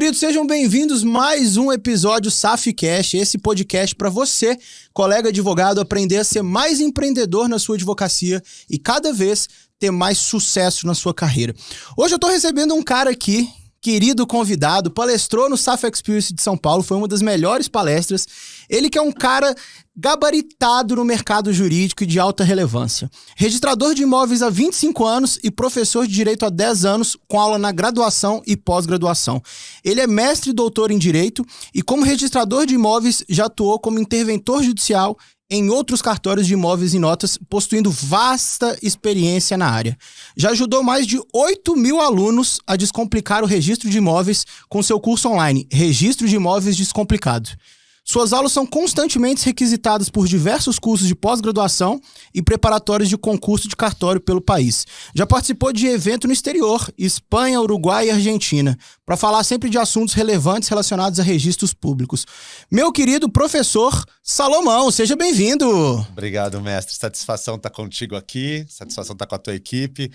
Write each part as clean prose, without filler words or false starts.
queridos, sejam bem-vindos a mais um episódio SafCast, esse podcast para você, colega advogado, aprender a ser mais empreendedor na sua advocacia e cada vez ter mais sucesso na sua carreira. Hoje eu tô recebendo um cara aqui, querido convidado, palestrou no SAF Experience de São Paulo, foi uma das melhores palestras. Ele que é um cara gabaritado no mercado jurídico e de alta relevância. Registrador de imóveis há 25 anos e professor de direito há 10 anos, com aula na graduação e pós-graduação. Ele é mestre e doutor em direito e como registrador de imóveis já atuou como interventor judicial em outros cartórios de imóveis e notas, possuindo vasta experiência na área. Já ajudou mais de 8 mil alunos a descomplicar o registro de imóveis com seu curso online, Registro de Imóveis Descomplicado. Suas aulas são constantemente requisitadas por diversos cursos de pós-graduação e preparatórios de concurso de cartório pelo país. Já participou de evento no exterior, Espanha, Uruguai e Argentina, para falar sempre de assuntos relevantes relacionados a registros públicos. Meu querido professor Salomão, seja bem-vindo! Obrigado, mestre. Satisfação estar contigo aqui, satisfação estar com a tua equipe.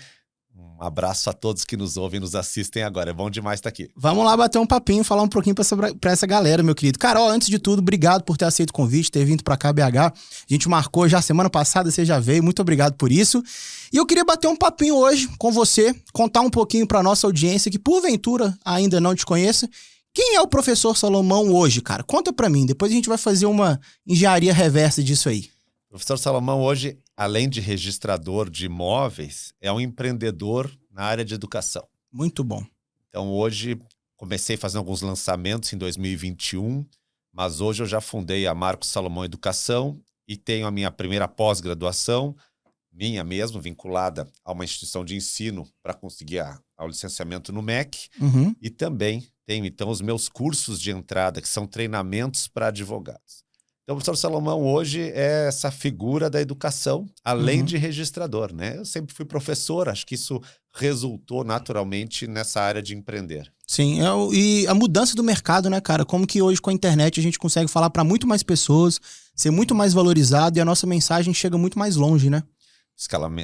Um abraço a todos que nos ouvem e nos assistem agora. É bom demais estar aqui. Vamos lá bater um papinho, falar um pouquinho pra essa galera, meu querido. Cara, antes de tudo, obrigado por ter aceito o convite, ter vindo pra cá, BH. A gente marcou já semana passada, você já veio. Muito obrigado por isso. E eu queria bater um papinho hoje com você, contar um pouquinho pra nossa audiência que, porventura, ainda não te conheça. Quem é o professor Salomão hoje, cara? Conta pra mim. Depois a gente vai fazer uma engenharia reversa disso aí. O professor Salomão hoje, além de registrador de imóveis, é um empreendedor na área de educação. Muito bom. Então hoje, comecei fazendo alguns lançamentos em 2021, mas hoje eu já fundei a Marcos Salomão Educação e tenho a minha primeira pós-graduação, minha mesmo, vinculada a uma instituição de ensino para conseguir o licenciamento no MEC. E também tenho, então, os meus cursos de entrada, que são treinamentos para advogados. Então, o professor Salomão hoje é essa figura da educação, além de registrador, né? Eu sempre fui professor, acho que isso resultou naturalmente nessa área de empreender. Sim, e a mudança do mercado, né, cara? Como que hoje com a internet a gente consegue falar para muito mais pessoas, ser muito mais valorizado e a nossa mensagem chega muito mais longe, né?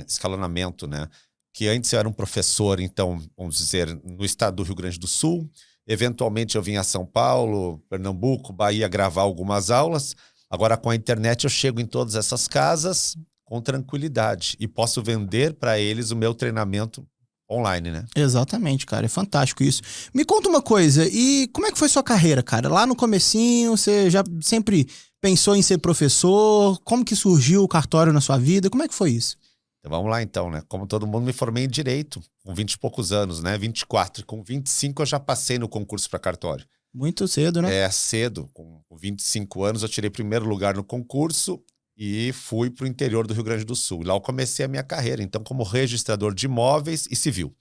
Escalonamento, né? Que antes eu era um professor, então, vamos dizer, no estado do Rio Grande do Sul. Eventualmente eu vinha a São Paulo, Pernambuco, Bahia gravar algumas aulas. Agora, com a internet, eu chego em todas essas casas com tranquilidade e posso vender para eles o meu treinamento online, né? Exatamente, cara. É fantástico isso. Me conta uma coisa, e como é que foi sua carreira, cara? Lá no comecinho, você já sempre pensou em ser professor? Como que surgiu o cartório na sua vida? Como é que foi isso? Então, vamos lá então, né? Como todo mundo, me formei em Direito, com 20 e poucos anos, né? 24. E com 25 eu já passei no concurso para cartório. Muito cedo, né? É, cedo. Com 25 anos eu tirei primeiro lugar no concurso e fui para o interior do Rio Grande do Sul. Lá eu comecei a minha carreira, então, como registrador de imóveis e civil.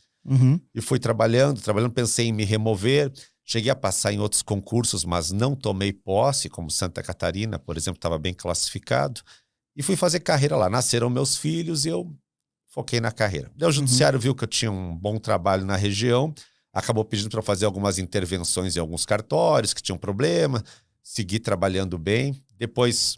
E fui trabalhando, pensei em me remover. Cheguei a passar em outros concursos, mas não tomei posse, como Santa Catarina, por exemplo, estava bem classificado. E fui fazer carreira lá. Nasceram meus filhos e eu foquei na carreira. Daí o judiciário viu que eu tinha um bom trabalho na região, acabou pedindo para fazer algumas intervenções em alguns cartórios que tinham problema, segui trabalhando bem. Depois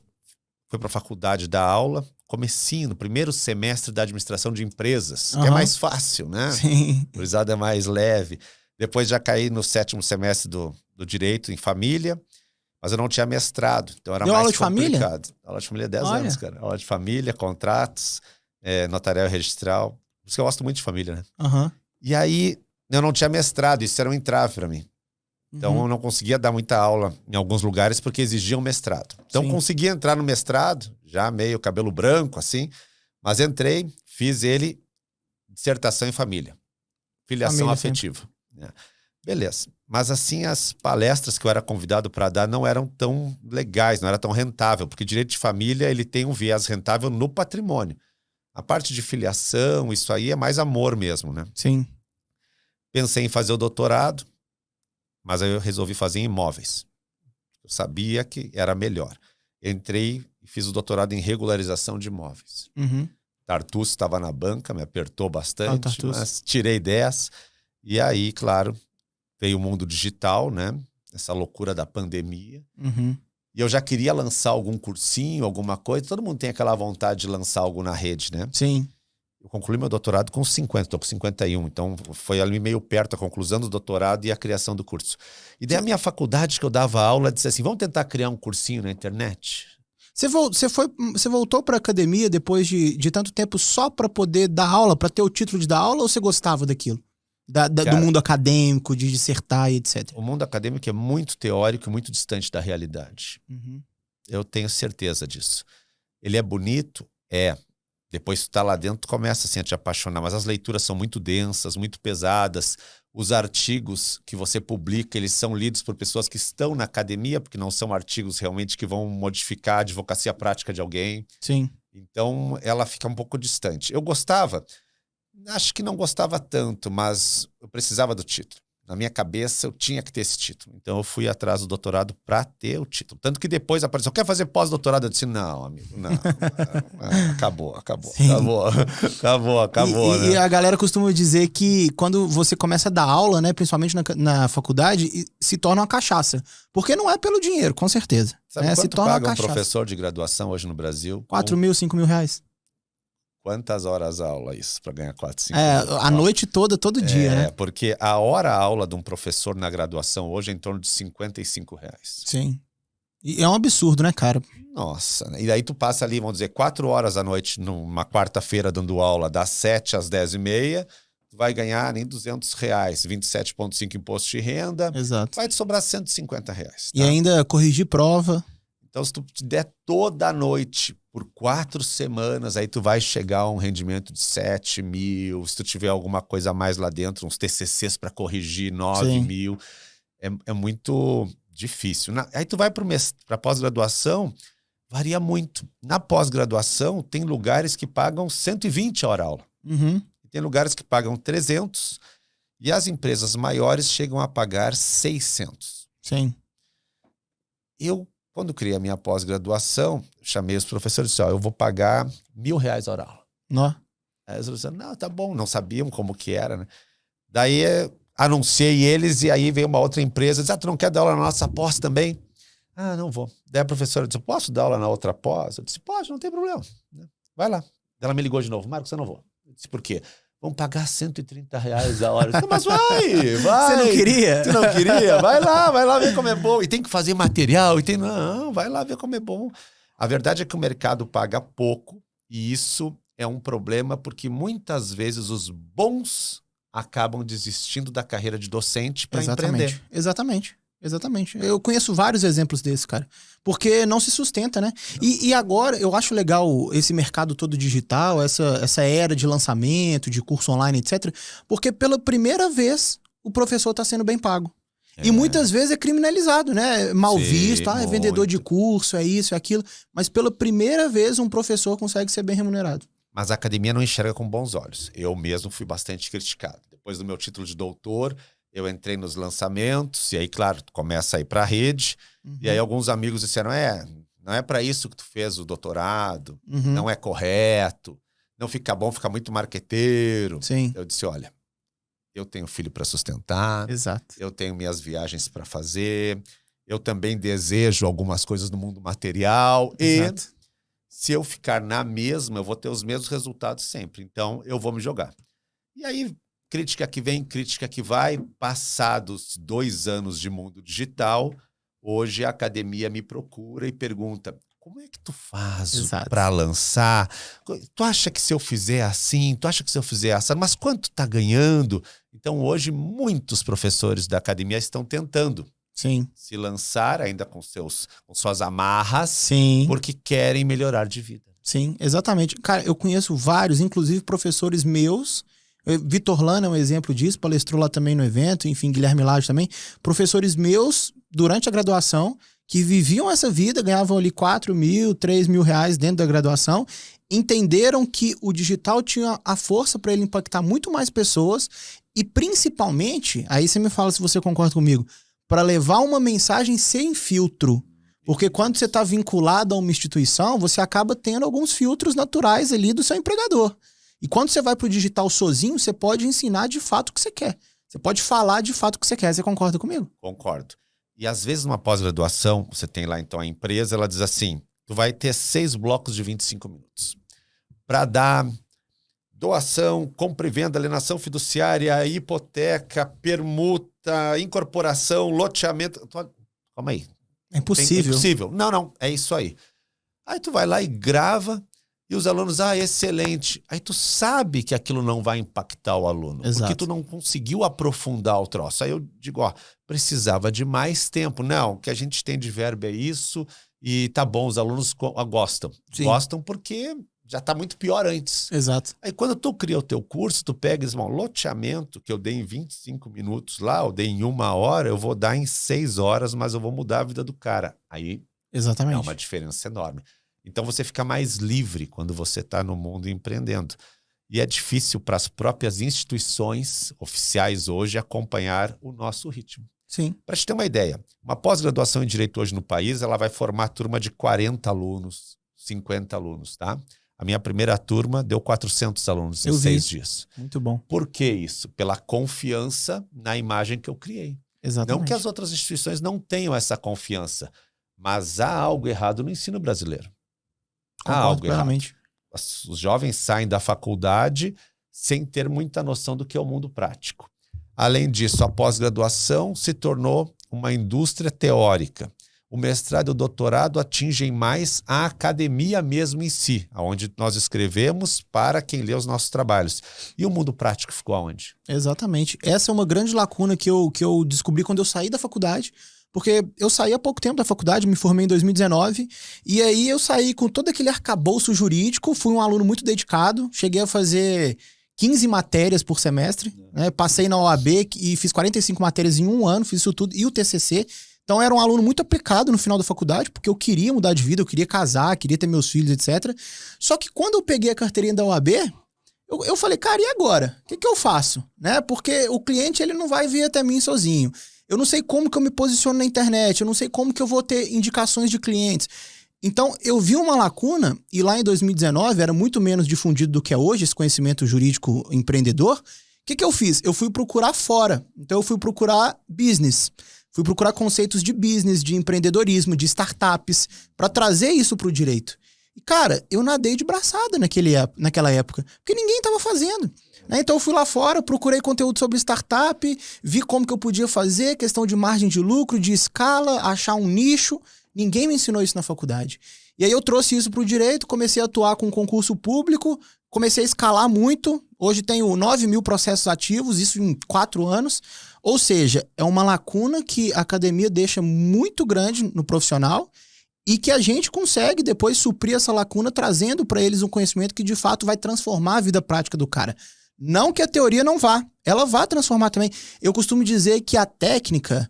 fui para a faculdade dar aula, comecinho, no primeiro semestre da administração de empresas, que é mais fácil, né? Sim. O gurizada é mais leve. Depois já caí no 7º semestre do direito em família, mas eu não tinha mestrado, então era Deu mais aula de complicado. família? Aula de família 10 Olha. anos, cara. Aula de família, contratos, notarial e registral. Por isso que eu gosto muito de família, né? E aí, eu não tinha mestrado, isso era um entrave para mim. Então, eu não conseguia dar muita aula em alguns lugares porque exigiam mestrado. Então, consegui entrar no mestrado, já meio cabelo branco, assim, mas entrei, fiz ele, dissertação em família. Filiação afetiva. Beleza. Mas assim, as palestras que eu era convidado para dar não eram tão legais, não era tão rentável, porque direito de família ele tem um viés rentável no patrimônio. A parte de filiação, isso aí é mais amor mesmo, né? Sim. Pensei em fazer o doutorado, mas aí eu resolvi fazer em imóveis. Eu sabia que era melhor. Entrei e fiz o doutorado em regularização de imóveis. Tartus estava na banca, me apertou bastante, mas tirei 10. E aí, claro, veio o mundo digital, né? Essa loucura da pandemia. E eu já queria lançar algum cursinho, alguma coisa. Todo mundo tem aquela vontade de lançar algo na rede, né? Sim. Eu concluí meu doutorado com 50, estou com 51. Então, foi ali meio perto a conclusão do doutorado e a criação do curso. E daí a minha faculdade, que eu dava aula, disse assim, vamos tentar criar um cursinho na internet? Você voltou para a academia depois de tanto tempo só para poder dar aula, para ter o título de dar aula, ou você gostava daquilo? Cara, do mundo acadêmico, de dissertar e etc. O mundo acadêmico é muito teórico e muito distante da realidade. Uhum. Eu tenho certeza disso. Ele é bonito? É. Depois que tu tá lá dentro, tu começa assim, a te apaixonar. Mas as leituras são muito densas, muito pesadas. Os artigos que você publica, eles são lidos por pessoas que estão na academia, porque não são artigos realmente que vão modificar a advocacia prática de alguém. Sim. Então, ela fica um pouco distante. Eu gostava, acho que não gostava tanto, mas eu precisava do título. Na minha cabeça, eu tinha que ter esse título. Então, eu fui atrás do doutorado para ter o título. Tanto que depois apareceu, quer fazer pós-doutorado? Eu disse, não, amigo, não. Acabou. E a galera costuma dizer que quando você começa a dar aula, né, principalmente na faculdade, se torna uma cachaça. Porque não é pelo dinheiro, com certeza. Sabe né? quanto Se torna paga uma um cachaça. professor de graduação hoje no Brasil? 4 mil, 5 mil reais. Quantas horas aula isso para ganhar 4, 5 mil? A noite toda, todo dia, né? Porque a hora-aula de um professor na graduação hoje é em torno de R$55. Sim. E é um absurdo, né, cara? Nossa. E daí tu passa ali, vamos dizer, 4 horas à noite numa quarta-feira dando aula, das 7 às 10h30, tu vai ganhar nem R$200, 27,5 imposto de renda. Exato. Vai te sobrar R$150. Tá? E ainda corrigir prova. Então, se tu te der toda a noite por 4 semanas, aí tu vai chegar a um rendimento de 7 mil. Se tu tiver alguma coisa a mais lá dentro, uns TCCs para corrigir, 9 Sim. mil. É muito difícil. Aí tu vai para pós-graduação, varia muito. Na pós-graduação, tem lugares que pagam 120 a hora-aula. Uhum. Tem lugares que pagam 300 e as empresas maiores chegam a pagar 600. Sim. Quando criei a minha pós-graduação, chamei os professores e disse, eu vou pagar R$1.000 a hora-aula. Nó. Aí eles disseram, não, tá bom, não sabiam como que era, né? Daí anunciei eles e aí veio uma outra empresa, disse, tu não quer dar aula na nossa pós também? Ah, não vou. Daí a professora disse, posso dar aula na outra pós? Eu disse, pode, não tem problema. Vai lá. Ela me ligou de novo, Marcos, eu não vou. Eu disse, por quê? Vamos pagar R$130 a hora. Eu disse, mas vai! Você não queria? Tu não queria? Vai lá ver como é bom. E tem que fazer material. Não, vai lá ver como é bom. A verdade é que o mercado paga pouco e isso é um problema porque muitas vezes os bons acabam desistindo da carreira de docente para empreender. Exatamente. Eu conheço vários exemplos desse, cara. Porque não se sustenta, né? E agora, eu acho legal esse mercado todo digital, essa era de lançamento, de curso online, etc. Porque pela primeira vez, o professor está sendo bem pago. E muitas vezes é criminalizado, né? Mal visto, é vendedor de curso, é isso, é aquilo. Mas pela primeira vez, um professor consegue ser bem remunerado. Mas a academia não enxerga com bons olhos. Eu mesmo fui bastante criticado. Depois do meu título de doutor, eu entrei nos lançamentos, e aí, claro, tu começa a ir para a rede, e aí alguns amigos disseram, não é para isso que tu fez o doutorado, não é correto, não fica bom, fica muito marqueteiro. Sim. Eu disse, olha, eu tenho filho para sustentar, Exato. Eu tenho minhas viagens para fazer, eu também desejo algumas coisas no mundo material, Exato. e se eu ficar na mesma, eu vou ter os mesmos resultados sempre, então eu vou me jogar. E aí, crítica que vem, crítica que vai. Passados 2 anos de mundo digital, hoje a academia me procura e pergunta, como é que tu faz para lançar? Tu acha que se eu fizer assim? Tu acha que se eu fizer assim? Mas quanto tá ganhando? Então hoje muitos professores da academia estão tentando se lançar ainda com suas amarras, porque querem melhorar de vida. Sim, exatamente. Cara, eu conheço vários, inclusive professores meus. Vitor Lana é um exemplo disso, palestrou lá também no evento, enfim, Guilherme Lage também. Professores meus, durante a graduação, que viviam essa vida, ganhavam ali 4 mil, 3 mil reais dentro da graduação, entenderam que o digital tinha a força para ele impactar muito mais pessoas e principalmente, aí você me fala se você concorda comigo, para levar uma mensagem sem filtro. Porque quando você está vinculado a uma instituição, você acaba tendo alguns filtros naturais ali do seu empregador. E quando você vai para o digital sozinho, você pode ensinar de fato o que você quer. Você pode falar de fato o que você quer. Você concorda comigo? Concordo. E às vezes numa pós-graduação, você tem lá então a empresa, ela diz assim, tu vai ter 6 blocos de 25 minutos. Para dar doação, compra e venda, alienação fiduciária, hipoteca, permuta, incorporação, loteamento. Calma aí. É impossível. É impossível. Não, é isso aí. Aí tu vai lá e grava e os alunos, excelente. Aí tu sabe que aquilo não vai impactar o aluno, Exato. porque tu não conseguiu aprofundar o troço. Aí eu digo, precisava de mais tempo. Não, o que a gente tem de verbo é isso e tá bom, os alunos gostam. Sim. Gostam porque já tá muito pior antes. Exato. Aí quando tu cria o teu curso, tu pega esse loteamento que eu dei em 25 minutos lá, eu dei em 1 hora, eu vou dar em 6 horas, mas eu vou mudar a vida do cara. Aí Exatamente. é uma diferença enorme. Então você fica mais livre quando você está no mundo empreendendo. E é difícil para as próprias instituições oficiais hoje acompanhar o nosso ritmo. Sim. Para te ter uma ideia, uma pós-graduação em Direito hoje no país, ela vai formar turma de 40 alunos, 50 alunos, tá? A minha primeira turma deu 400 alunos em 6 dias. Muito bom. Por que isso? Pela confiança na imagem que eu criei. Exatamente. Não que as outras instituições não tenham essa confiança, mas há algo errado no ensino brasileiro. Há algo plenamente. errado. Os jovens saem da faculdade sem ter muita noção do que é o mundo prático. Além disso, a pós-graduação se tornou uma indústria teórica. O mestrado e o doutorado atingem mais a academia mesmo em si, onde nós escrevemos para quem lê os nossos trabalhos. E o mundo prático ficou aonde? Exatamente. Essa é uma grande lacuna que eu descobri quando eu saí da faculdade, porque eu saí há pouco tempo da faculdade, me formei em 2019, e aí eu saí com todo aquele arcabouço jurídico, fui um aluno muito dedicado, cheguei a fazer 15 matérias por semestre, né? Passei na OAB e fiz 45 matérias em 1 ano, fiz isso tudo, e o TCC. Então, eu era um aluno muito aplicado no final da faculdade, porque eu queria mudar de vida, eu queria casar, queria ter meus filhos, etc. Só que quando eu peguei a carteirinha da OAB, eu falei, cara, e agora? O que eu faço? Né? Porque o cliente ele não vai vir até mim sozinho. Eu não sei como que eu me posiciono na internet, eu não sei como que eu vou ter indicações de clientes. Então, eu vi uma lacuna, e lá em 2019 era muito menos difundido do que é hoje, esse conhecimento jurídico empreendedor. O que eu fiz? Eu fui procurar fora. Então, eu fui procurar business. Fui procurar conceitos de business, de empreendedorismo, de startups, para trazer isso para o direito. E, cara, eu nadei de braçada naquela época, porque ninguém estava fazendo. Né? Então, eu fui lá fora, procurei conteúdo sobre startup, vi como que eu podia fazer, questão de margem de lucro, de escala, achar um nicho. Ninguém me ensinou isso na faculdade. E aí eu trouxe isso para o direito, comecei a atuar com concurso público, comecei a escalar muito. Hoje tenho 9.000 processos ativos, isso em 4 anos. Ou seja, é uma lacuna que a academia deixa muito grande no profissional e que a gente consegue depois suprir essa lacuna trazendo para eles um conhecimento que de fato vai transformar a vida prática do cara. Não que a teoria não vá, ela vai transformar também. Eu costumo dizer que a técnica,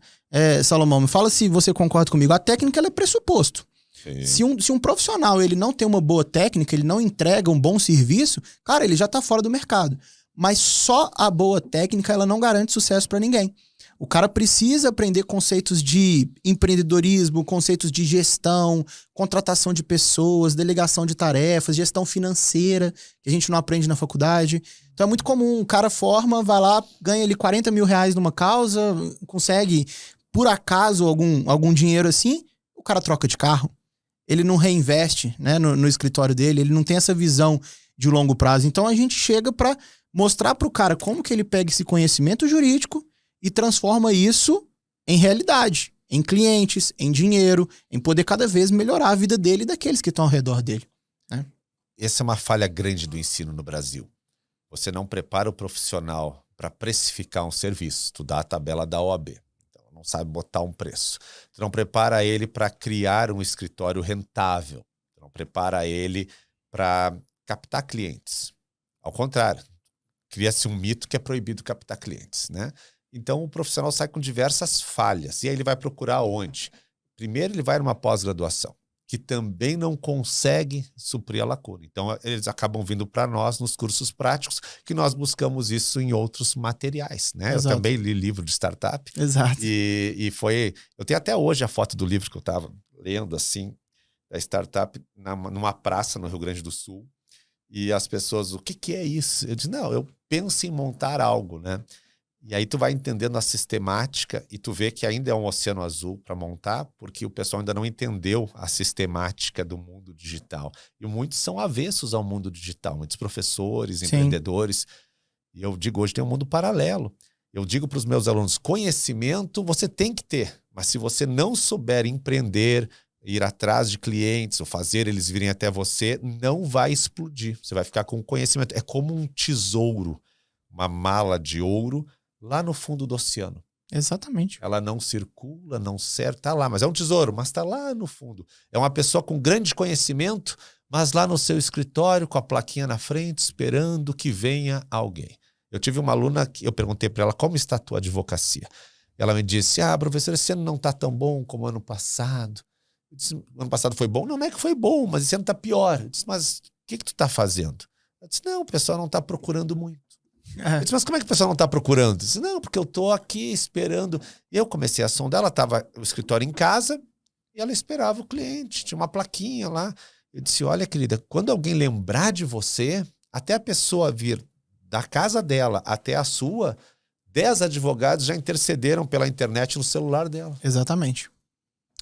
Salomão, me fala se você concorda comigo, a técnica ela é pressuposto. Se um profissional ele não tem uma boa técnica, ele não entrega um bom serviço, cara, ele já está fora do mercado. Mas só a boa técnica ela não garante sucesso para ninguém. O cara precisa aprender conceitos de empreendedorismo, conceitos de gestão, contratação de pessoas, delegação de tarefas, gestão financeira, que a gente não aprende na faculdade. Então é muito comum, o cara forma, vai lá, ganha ali 40 mil reais numa causa, consegue, por acaso, algum dinheiro assim, o cara troca de carro. Ele não reinveste, né, no escritório dele, ele não tem essa visão de longo prazo. Então a gente chega para mostrar para o cara como que ele pega esse conhecimento jurídico e transforma isso em realidade, em clientes, em dinheiro, em poder cada vez melhorar a vida dele e daqueles que estão ao redor dele. Né? Essa é uma falha grande do ensino no Brasil. Você não prepara o profissional para precificar um serviço. Tu dá a tabela da OAB. Então, não sabe botar um preço. Tu não prepara ele para criar um escritório rentável. Tu não prepara ele para captar clientes. Ao contrário, cria-se um mito que é proibido captar clientes, né? Então, o profissional sai com diversas falhas. E aí ele vai procurar onde? Primeiro, ele vai numa pós-graduação, que também não consegue suprir a lacuna. Então, eles acabam vindo para nós nos cursos práticos, que nós buscamos isso em outros materiais, né? Exato. Eu também li livro de startup. Exato. E foi... Eu tenho até hoje a foto do livro que eu estava lendo, assim, da startup, numa praça no Rio Grande do Sul. E as pessoas, o que é isso? Eu disse, não, eu penso em montar algo, né? E aí tu vai entendendo a sistemática e tu vê que ainda é um oceano azul para montar, porque o pessoal ainda não entendeu a sistemática do mundo digital. E muitos são avessos ao mundo digital, muitos professores, empreendedores. E eu digo, hoje tem um mundo paralelo. Eu digo para os meus alunos, conhecimento você tem que ter, mas se você não souber empreender, ir atrás de clientes ou fazer eles virem até você, não vai explodir. Você vai ficar com conhecimento. É como um tesouro, uma mala de ouro, lá no fundo do oceano. Exatamente. Ela não circula, não serve, tá lá, mas é um tesouro, mas tá lá no fundo. É uma pessoa com grande conhecimento, mas lá no seu escritório, com a plaquinha na frente, esperando que venha alguém. Eu tive uma aluna que eu perguntei para ela como está a tua advocacia. Ela me disse, professor, esse ano não tá tão bom como ano passado. Eu disse, ano passado foi bom? Não, não é que foi bom, mas esse ano tá pior. Eu disse, mas o que tu tá fazendo? Eu disse, não, o pessoal não tá procurando muito. Eu disse, mas como é que o pessoal não está procurando? Eu disse, não, porque eu estou aqui esperando. E eu comecei a sondar, ela estava no escritório em casa e ela esperava o cliente, tinha uma plaquinha lá. Eu disse, olha, querida, quando alguém lembrar de você, até a pessoa vir da casa dela até a sua, 10 advogados já intercederam pela internet no celular dela. Exatamente.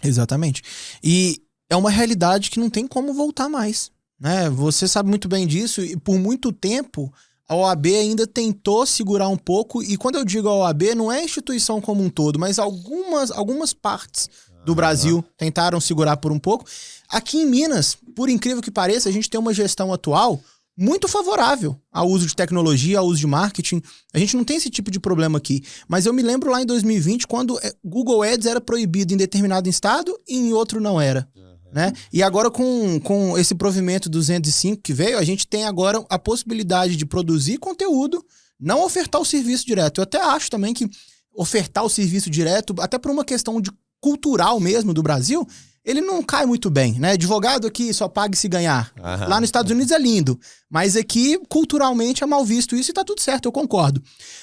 Exatamente. E é uma realidade que não tem como voltar mais, né? Você sabe muito bem disso e por muito tempo a OAB ainda tentou segurar um pouco, e quando eu digo a OAB, não é a instituição como um todo, mas algumas partes do Brasil tentaram segurar por um pouco. Aqui em Minas, por incrível que pareça, a gente tem uma gestão atual muito favorável ao uso de tecnologia, ao uso de marketing. A gente não tem esse tipo de problema aqui. Mas eu me lembro lá em 2020, quando Google Ads era proibido em determinado estado e em outro não era. Né? E agora com esse provimento 205 que veio, a gente tem agora a possibilidade de produzir conteúdo, não ofertar o serviço direto. Eu até acho também que ofertar o serviço direto, até por uma questão de cultural mesmo do Brasil, ele não cai muito bem, né? Advogado aqui só paga se ganhar. Lá nos Estados Unidos é lindo, mas aqui culturalmente é mal visto isso e tá tudo certo, eu concordo.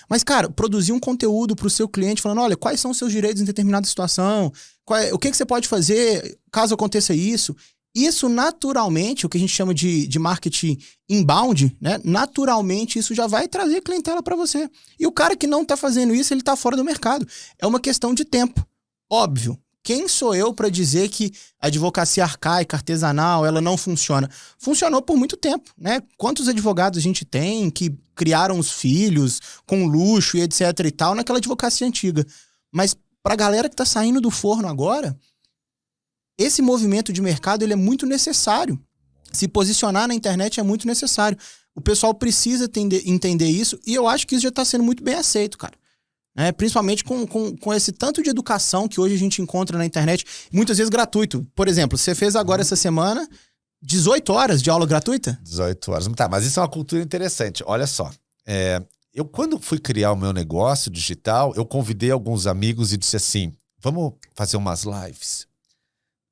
Mas, cara, produzir um conteúdo pro seu cliente falando, olha, quais são os seus direitos em determinada situação, o que você pode fazer caso aconteça isso. Isso naturalmente, o que a gente chama de marketing inbound, né? Naturalmente isso já vai trazer clientela para você. E o cara que não tá fazendo isso, ele tá fora do mercado. É uma questão de tempo. Óbvio. Quem sou eu para dizer que a advocacia arcaica, artesanal, ela não funciona? Funcionou por muito tempo, né? Quantos advogados a gente tem que criaram os filhos com luxo e etc e tal naquela advocacia antiga. Mas para a galera que está saindo do forno agora, esse movimento de mercado ele é muito necessário. Se posicionar na internet é muito necessário. O pessoal precisa entender isso e eu acho que isso já está sendo muito bem aceito, cara. Principalmente com esse tanto de educação que hoje a gente encontra na internet, muitas vezes gratuito. Por exemplo, você fez agora essa semana 18 horas de aula gratuita? 18 horas. Tá, mas isso é uma cultura interessante. Olha só, eu quando fui criar o meu negócio digital, eu convidei alguns amigos e disse assim, vamos fazer umas lives.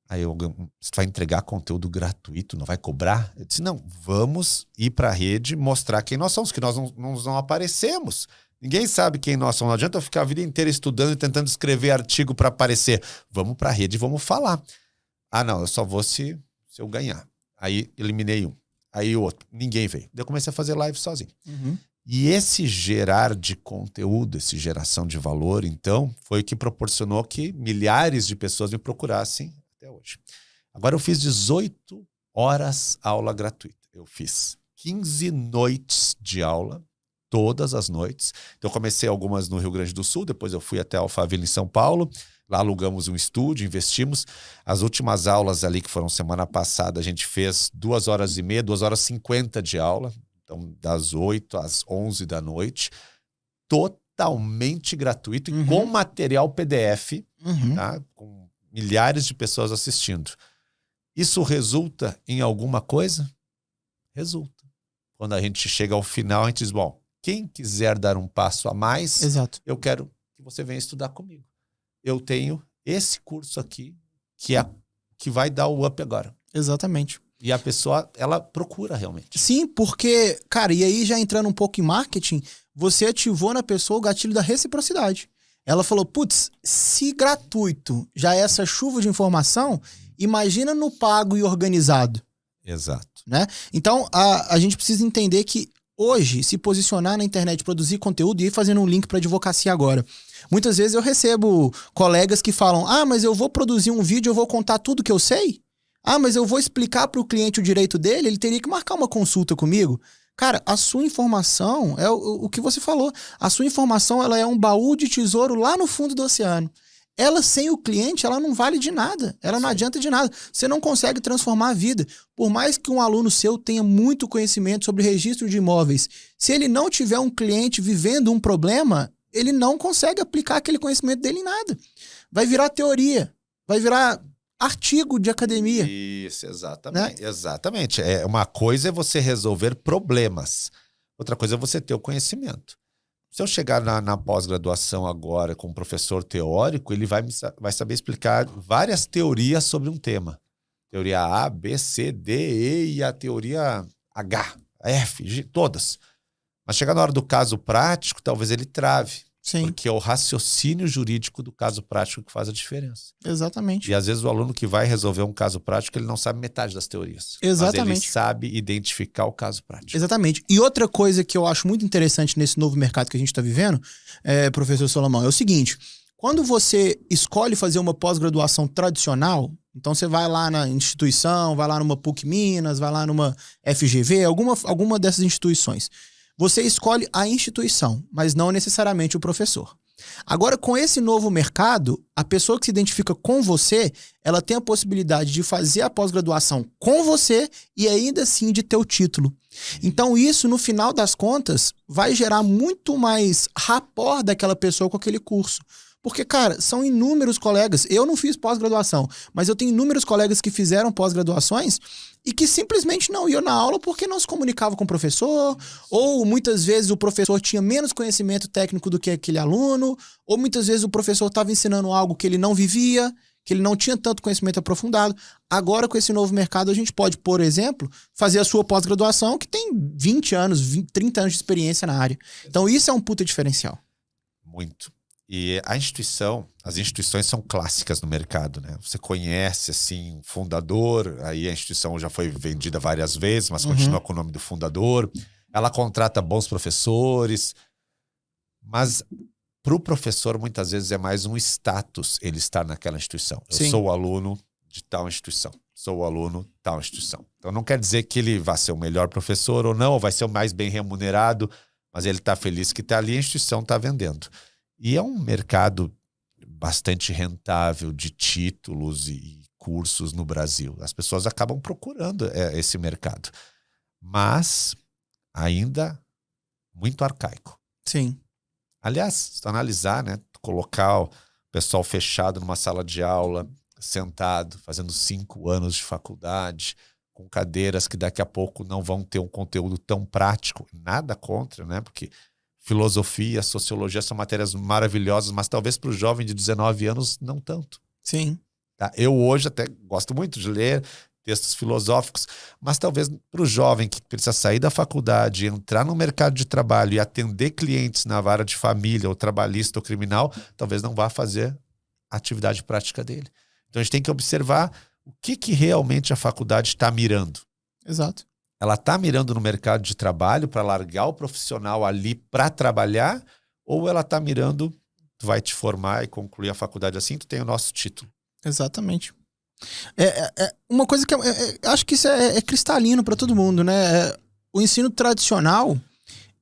Aí você vai entregar conteúdo gratuito, não vai cobrar? Eu disse, não, vamos ir para a rede mostrar quem nós somos, que nós não aparecemos. Ninguém sabe quem nós somos. Não adianta eu ficar a vida inteira estudando e tentando escrever artigo para aparecer. Vamos para a rede e vamos falar. Ah, não, eu só vou se eu ganhar. Aí eliminei um. Aí o outro. Ninguém veio. Daí eu comecei a fazer live sozinho. E esse gerar de conteúdo, essa geração de valor, então, foi o que proporcionou que milhares de pessoas me procurassem até hoje. Agora eu fiz 18 horas aula gratuita. Eu fiz 15 noites de aula. Todas as noites. Então eu comecei algumas no Rio Grande do Sul, depois eu fui até Alphaville em São Paulo, lá alugamos um estúdio, investimos. As últimas aulas ali, que foram semana passada, a gente fez 2 horas e meia, 2 horas e 50 de aula, então das 8 às 11 da noite, totalmente gratuito e com material PDF, tá? Com milhares de pessoas assistindo. Isso resulta em alguma coisa? Resulta. Quando a gente chega ao final, a gente diz, bom, quem quiser dar um passo a mais, exato, eu quero que você venha estudar comigo. Eu tenho esse curso aqui que vai dar o up agora. Exatamente. E a pessoa, ela procura realmente. Sim, porque, cara, e aí já entrando um pouco em marketing, você ativou na pessoa o gatilho da reciprocidade. Ela falou, putz, se gratuito já é essa chuva de informação, imagina no pago e organizado. Exato. Né? Então, a gente precisa entender que hoje se posicionar na internet, produzir conteúdo e ir fazendo um link para advocacia agora. Muitas vezes eu recebo colegas que falam, mas eu vou produzir um vídeo, eu vou contar tudo que eu sei? Mas eu vou explicar para o cliente o direito dele, ele teria que marcar uma consulta comigo? Cara, a sua informação é o que você falou. A sua informação ela é um baú de tesouro lá no fundo do oceano. Ela sem o cliente, ela não vale de nada. Ela não adianta de nada. Você não consegue transformar a vida. Por mais que um aluno seu tenha muito conhecimento sobre registro de imóveis, se ele não tiver um cliente vivendo um problema, ele não consegue aplicar aquele conhecimento dele em nada. Vai virar teoria. Vai virar artigo de academia. Isso, exatamente. Né? Exatamente. Uma coisa é você resolver problemas. Outra coisa é você ter o conhecimento. Se eu chegar na pós-graduação agora com um professor teórico, ele vai saber explicar várias teorias sobre um tema. Teoria A, B, C, D, E e a teoria H, F, G, todas. Mas chegar na hora do caso prático, talvez ele trave. Sim. Porque é o raciocínio jurídico do caso prático que faz a diferença. Exatamente. E às vezes o aluno que vai resolver um caso prático, ele não sabe metade das teorias. Exatamente. Mas ele sabe identificar o caso prático. Exatamente. E outra coisa que eu acho muito interessante nesse novo mercado que a gente está vivendo, professor Solomão, é o seguinte. Quando você escolhe fazer uma pós-graduação tradicional, então você vai lá na instituição, vai lá numa PUC Minas, vai lá numa FGV, alguma dessas instituições. Você escolhe a instituição, mas não necessariamente o professor. Agora, com esse novo mercado, a pessoa que se identifica com você, ela tem a possibilidade de fazer a pós-graduação com você e ainda assim de ter o título. Então isso, no final das contas, vai gerar muito mais rapport daquela pessoa com aquele curso. Porque, cara, são inúmeros colegas. Eu não fiz pós-graduação, mas eu tenho inúmeros colegas que fizeram pós-graduações e que simplesmente não iam na aula porque não se comunicavam com o professor, ou muitas vezes o professor tinha menos conhecimento técnico do que aquele aluno, ou muitas vezes o professor estava ensinando algo que ele não vivia, que ele não tinha tanto conhecimento aprofundado. Agora, com esse novo mercado, a gente pode, por exemplo, fazer a sua pós-graduação que tem 20 anos, 30 anos de experiência na área. Então, isso é um puta diferencial. Muito. E as instituições são clássicas no mercado, né? Você conhece, assim, o fundador, aí a instituição já foi vendida várias vezes, mas continua com o nome do fundador. Ela contrata bons professores, mas para o professor, muitas vezes, é mais um status ele estar naquela instituição. Eu Sim. sou aluno de tal instituição, sou aluno de tal instituição. Então, não quer dizer que ele vai ser o melhor professor ou não, ou vai ser o mais bem remunerado, mas ele está feliz que está ali, a instituição está vendendo. E é um mercado bastante rentável de títulos e cursos no Brasil. As pessoas acabam procurando esse mercado. Mas ainda muito arcaico. Sim. Aliás, se tu analisar, né, colocar o pessoal fechado numa sala de aula, sentado, fazendo 5 anos de faculdade, com cadeiras que daqui a pouco não vão ter um conteúdo tão prático. Nada contra, né? Porque filosofia, sociologia são matérias maravilhosas, mas talvez para o jovem de 19 anos não tanto. Sim. Tá? Eu hoje até gosto muito de ler textos filosóficos, mas talvez para o jovem que precisa sair da faculdade, entrar no mercado de trabalho e atender clientes na vara de família, ou trabalhista ou criminal, talvez não vá fazer a atividade prática dele. Então a gente tem que observar o que realmente a faculdade está mirando. Exato. Ela está mirando no mercado de trabalho para largar o profissional ali para trabalhar, ou ela está mirando, tu vai te formar e concluir a faculdade assim, tu tem o nosso título. Exatamente. Uma coisa que acho que isso é cristalino para todo mundo, né? O ensino tradicional,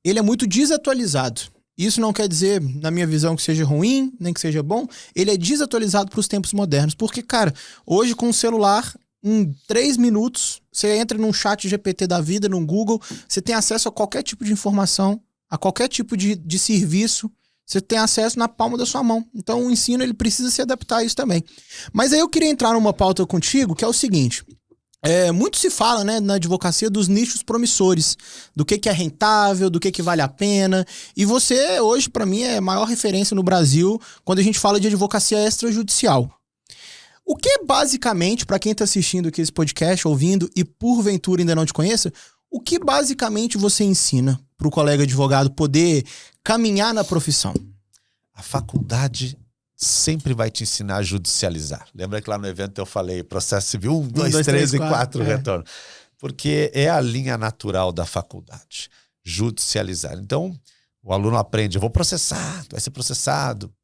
ele é muito desatualizado. Isso não quer dizer, na minha visão, que seja ruim, nem que seja bom. Ele é desatualizado para os tempos modernos. Porque, cara, hoje com o celular, em 3 minutos, você entra num chat GPT da vida, num Google, você tem acesso a qualquer tipo de informação, a qualquer tipo de serviço, você tem acesso na palma da sua mão. Então o ensino ele precisa se adaptar a isso também. Mas aí eu queria entrar numa pauta contigo, que é o seguinte. Muito se fala, né, na advocacia dos nichos promissores, do que é rentável, do que vale a pena. E você, hoje, para mim, é a maior referência no Brasil quando a gente fala de advocacia extrajudicial. O que basicamente, para quem está assistindo aqui esse podcast, ouvindo e porventura ainda não te conheça, o que basicamente você ensina para o colega advogado poder caminhar na profissão? A faculdade sempre vai te ensinar a judicializar. Lembra que lá no evento eu falei processo civil 1, 2, 3 e 4 retorno. Porque é a linha natural da faculdade. judicializar. Então, o aluno aprende, eu vou processar, tu vai ser processado.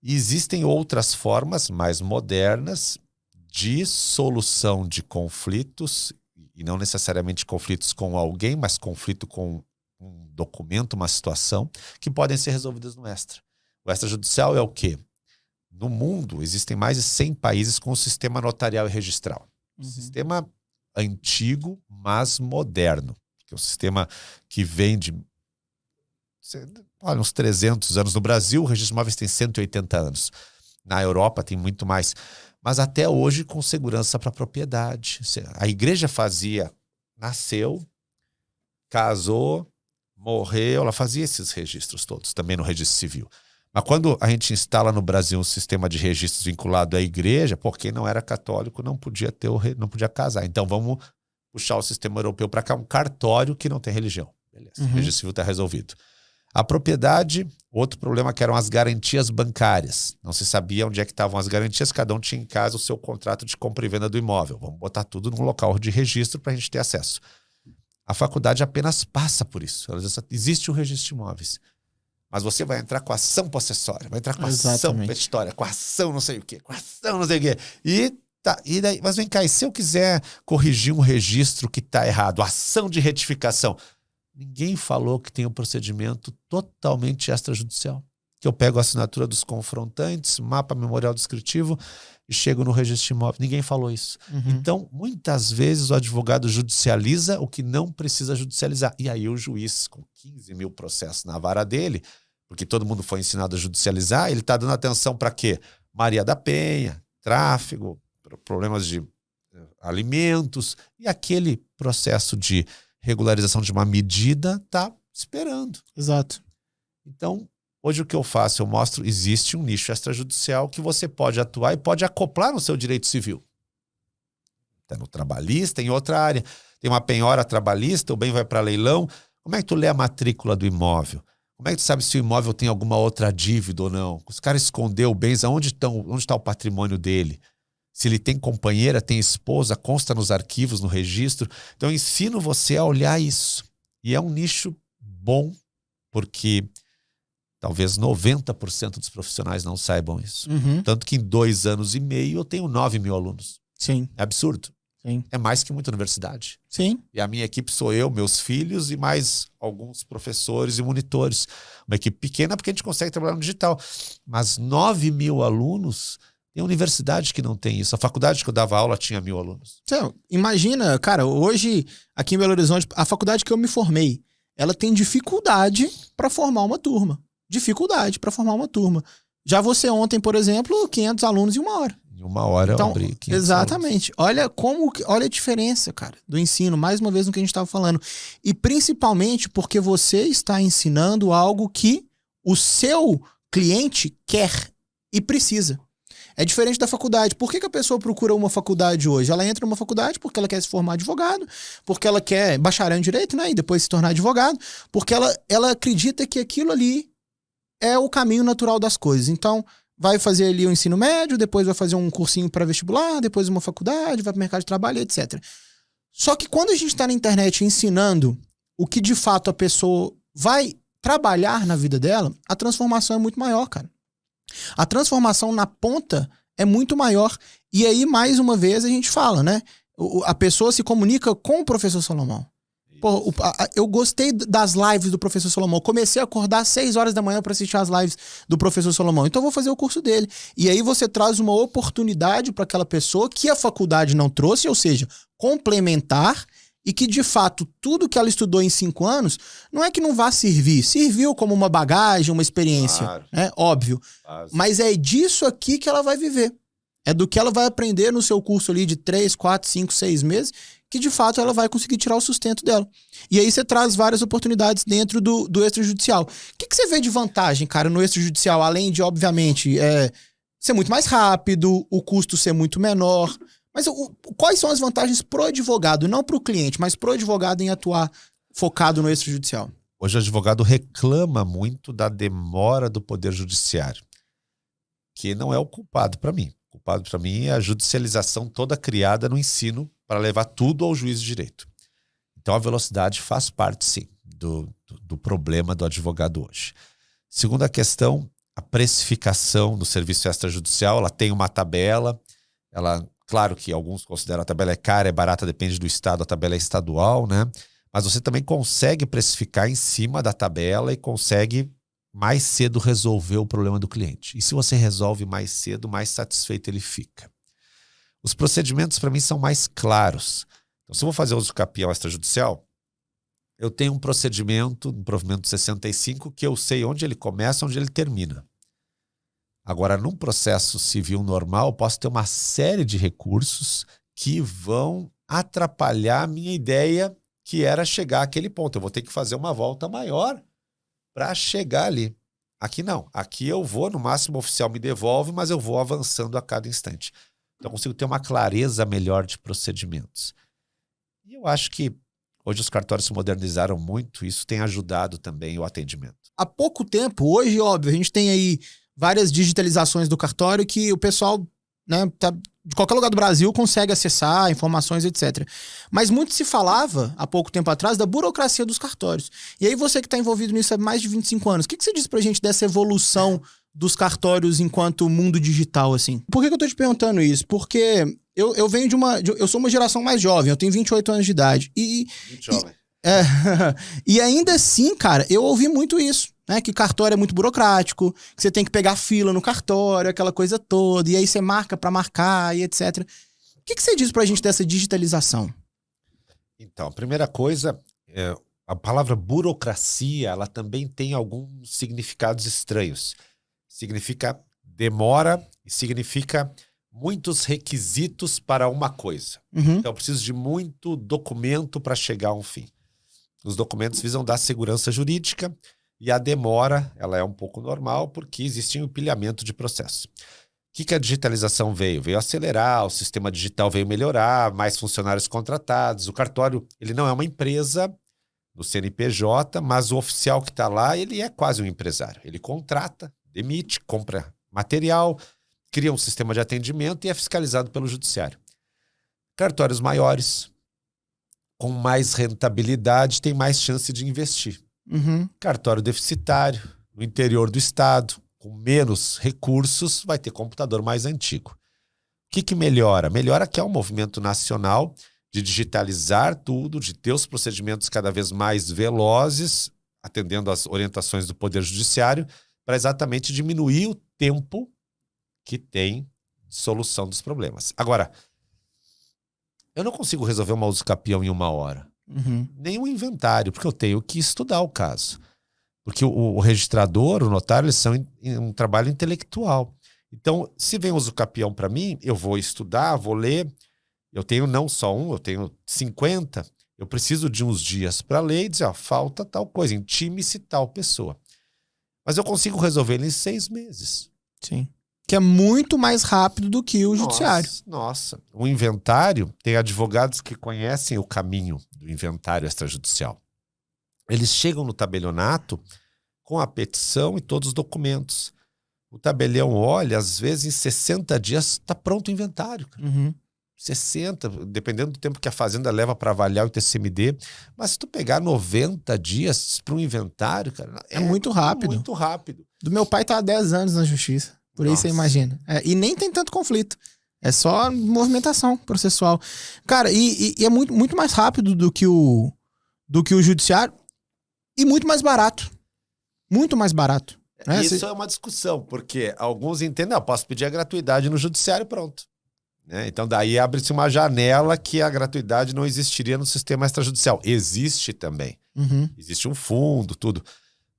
E existem outras formas mais modernas de solução de conflitos, e não necessariamente conflitos com alguém, mas conflito com um documento, uma situação, que podem ser resolvidas no extra. O extrajudicial é o quê? No mundo, existem mais de 100 países com o sistema notarial e registral. Um sistema antigo, mas moderno. Que é um sistema que vem de uns 300 anos. No Brasil, o registro de imóveis tem 180 anos. Na Europa tem muito mais. Mas até hoje com segurança para a propriedade. A igreja nasceu, casou, morreu, ela fazia esses registros todos, também no registro civil. Mas quando a gente instala no Brasil um sistema de registros vinculado à igreja, quem não era católico não podia não podia casar. Então vamos puxar o sistema europeu para cá, um cartório que não tem religião. Beleza, o registro civil está resolvido. A propriedade, outro problema que eram as garantias bancárias. Não se sabia onde é que estavam as garantias, cada um tinha em casa o seu contrato de compra e venda do imóvel. Vamos botar tudo num local de registro para a gente ter acesso. A faculdade apenas passa por isso. Ela diz, existe o registro de imóveis, mas você vai entrar com ação possessória, vai entrar com ação petitória, com ação não sei o quê, com ação não sei o quê. E daí, mas vem cá, e se eu quiser corrigir um registro que está errado, ação de retificação? Ninguém falou que tem um procedimento totalmente extrajudicial. Que eu pego a assinatura dos confrontantes, mapa memorial descritivo e chego no registro de imóvel. Ninguém falou isso. Então, muitas vezes o advogado judicializa o que não precisa judicializar. E aí o juiz, com 15 mil processos na vara dele, porque todo mundo foi ensinado a judicializar, ele está dando atenção para quê? Maria da Penha, tráfego, problemas de alimentos, e aquele processo de regularização de uma medida está esperando. Exato. Então, hoje o que eu faço? Eu mostro, existe um nicho extrajudicial que você pode atuar e pode acoplar no seu direito civil. Está no trabalhista, em outra área. Tem uma penhora trabalhista, o bem vai para leilão. Como é que tu lê a matrícula do imóvel? Como é que tu sabe se o imóvel tem alguma outra dívida ou não? Os caras escondeu bens, onde está o patrimônio dele? Se ele tem companheira, tem esposa, consta nos arquivos, no registro. Então, eu ensino você a olhar isso. E é um nicho bom, porque talvez 90% dos profissionais não saibam isso. Tanto que em 2 anos e meio eu tenho 9 mil alunos. Sim. É absurdo. Sim. É mais que muita universidade. Sim. E a minha equipe sou eu, meus filhos e mais alguns professores e monitores. Uma equipe pequena porque a gente consegue trabalhar no digital. Mas 9 mil alunos... Tem universidade que não tem isso. A faculdade que eu dava aula tinha 1.000 alunos. Então, imagina, cara, hoje, aqui em Belo Horizonte, a faculdade que eu me formei, ela tem dificuldade para formar uma turma. Dificuldade para formar uma turma. Já você ontem, por exemplo, 500 alunos em 1 hora. Em 1 hora então, eu abri 500 exatamente. Alunos. Olha a diferença, cara, do ensino, mais uma vez no que a gente estava falando. E principalmente porque você está ensinando algo que o seu cliente quer e precisa. É diferente da faculdade. Por que a pessoa procura uma faculdade hoje? Ela entra numa faculdade porque ela quer se formar advogado, porque ela quer bacharel em direito, né? E depois se tornar advogado, porque ela acredita que aquilo ali é o caminho natural das coisas. Então, vai fazer ali o ensino médio, depois vai fazer um cursinho para vestibular, depois uma faculdade, vai para o mercado de trabalho, etc. Só que quando a gente está na internet ensinando o que de fato a pessoa vai trabalhar na vida dela, a transformação é muito maior, cara. A transformação na ponta é muito maior. E aí, mais uma vez, a gente fala, né? A pessoa se comunica com o professor Salomão. Pô, eu gostei das lives do professor Salomão. Comecei a acordar às 6 horas da manhã para assistir as lives do professor Salomão. Então eu vou fazer o curso dele. E aí você traz uma oportunidade para aquela pessoa que a faculdade não trouxe, ou seja, complementar, e que, de fato, tudo que ela estudou em 5 anos, não é que não vá servir. Serviu como uma bagagem, uma experiência, claro, né? Óbvio. Mas é disso aqui que ela vai viver. É do que ela vai aprender no seu curso ali de 3, 4, 5, 6 meses, que, de fato, ela vai conseguir tirar o sustento dela. E aí você traz várias oportunidades dentro do extrajudicial. O que você vê de vantagem, cara, no extrajudicial? Além de, obviamente, ser muito mais rápido, o custo ser muito menor... Mas quais são as vantagens pro advogado, não pro cliente, mas pro advogado em atuar focado no extrajudicial? Hoje o advogado reclama muito da demora do poder judiciário, que não é o culpado para mim. O culpado para mim é a judicialização toda criada no ensino para levar tudo ao juiz de direito. Então a velocidade faz parte, sim, do problema do advogado hoje. Segunda questão, a precificação do serviço extrajudicial, ela tem uma tabela, claro que alguns consideram a tabela é cara, é barata, depende do estado, a tabela é estadual, né? Mas você também consegue precificar em cima da tabela e consegue mais cedo resolver o problema do cliente. E se você resolve mais cedo, mais satisfeito ele fica. Os procedimentos, para mim, são mais claros. Então, se eu vou fazer uso capião extrajudicial, eu tenho um procedimento, um provimento 65, que eu sei onde ele começa, onde ele termina. Agora, num processo civil normal, eu posso ter uma série de recursos que vão atrapalhar a minha ideia, que era chegar àquele ponto. Eu vou ter que fazer uma volta maior para chegar ali. Aqui não. Aqui eu vou, no máximo o oficial me devolve, mas eu vou avançando a cada instante. Então, eu consigo ter uma clareza melhor de procedimentos. E eu acho que hoje os cartórios se modernizaram muito, isso tem ajudado também o atendimento. Há pouco tempo, hoje, óbvio, a gente tem aí várias digitalizações do cartório que o pessoal, né, de qualquer lugar do Brasil consegue acessar informações, etc. Mas muito se falava, há pouco tempo atrás, da burocracia dos cartórios. E aí você que está envolvido nisso há mais de 25 anos, o que você diz pra gente dessa evolução dos cartórios enquanto mundo digital, assim? Por que eu tô te perguntando isso? Porque eu venho eu sou uma geração mais jovem, eu tenho 28 anos de idade. Muito jovem. E ainda assim, cara, eu ouvi muito isso, né? Que cartório é muito burocrático, que você tem que pegar fila no cartório, aquela coisa toda, e aí você marca pra marcar e etc. O que você diz pra gente dessa digitalização? Então, a primeira coisa, a palavra burocracia, ela também tem alguns significados estranhos. Significa demora e significa muitos requisitos para uma coisa. Uhum. Então, eu preciso de muito documento para chegar a um fim. Os documentos visam dar segurança jurídica e a demora, ela é um pouco normal porque existe um empilhamento de processo. O que a digitalização veio? Veio acelerar, o sistema digital veio melhorar, mais funcionários contratados. O cartório, ele não é uma empresa no CNPJ, mas o oficial que está lá, ele é quase um empresário. Ele contrata, demite, compra material, cria um sistema de atendimento e é fiscalizado pelo judiciário. Cartórios maiores, com mais rentabilidade, têm mais chance de investir. Uhum. Cartório deficitário, no interior do estado, com menos recursos, vai ter computador mais antigo. O que melhora? Melhora que é um movimento nacional de digitalizar tudo, de ter os procedimentos cada vez mais velozes, atendendo às orientações do Poder Judiciário, para exatamente diminuir o tempo que tem de solução dos problemas. Agora, eu não consigo resolver uma usucapião em 1 hora. Uhum. Nem um inventário, porque eu tenho que estudar o caso. Porque o registrador, o notário, eles são um trabalho intelectual. Então, se vem usucapião para mim, eu vou estudar, vou ler. Eu tenho não só um, eu tenho 50. Eu preciso de uns dias para ler e dizer, ó, falta tal coisa, intime-se tal pessoa. Mas eu consigo resolver ele em 6 meses. Sim. Que é muito mais rápido do que o judiciário. Nossa. O inventário, tem advogados que conhecem o caminho do inventário extrajudicial. Eles chegam no tabelionato com a petição e todos os documentos. O tabelião olha, às vezes em 60 dias está pronto o inventário. Uhum. 60, dependendo do tempo que a fazenda leva para avaliar o TCMD. Mas se tu pegar 90 dias para um inventário, cara, é muito rápido. Muito rápido. Do meu pai tá há 10 anos na justiça. Por aí você imagina. E nem tem tanto conflito. É só movimentação processual. Cara, e é muito, muito mais rápido do que o judiciário e muito mais barato. Muito mais barato. Né? Isso é uma discussão, porque alguns entendem, eu posso pedir a gratuidade no judiciário, pronto. Né? Então daí abre-se uma janela que a gratuidade não existiria no sistema extrajudicial. Existe também. Uhum. Existe um fundo, tudo.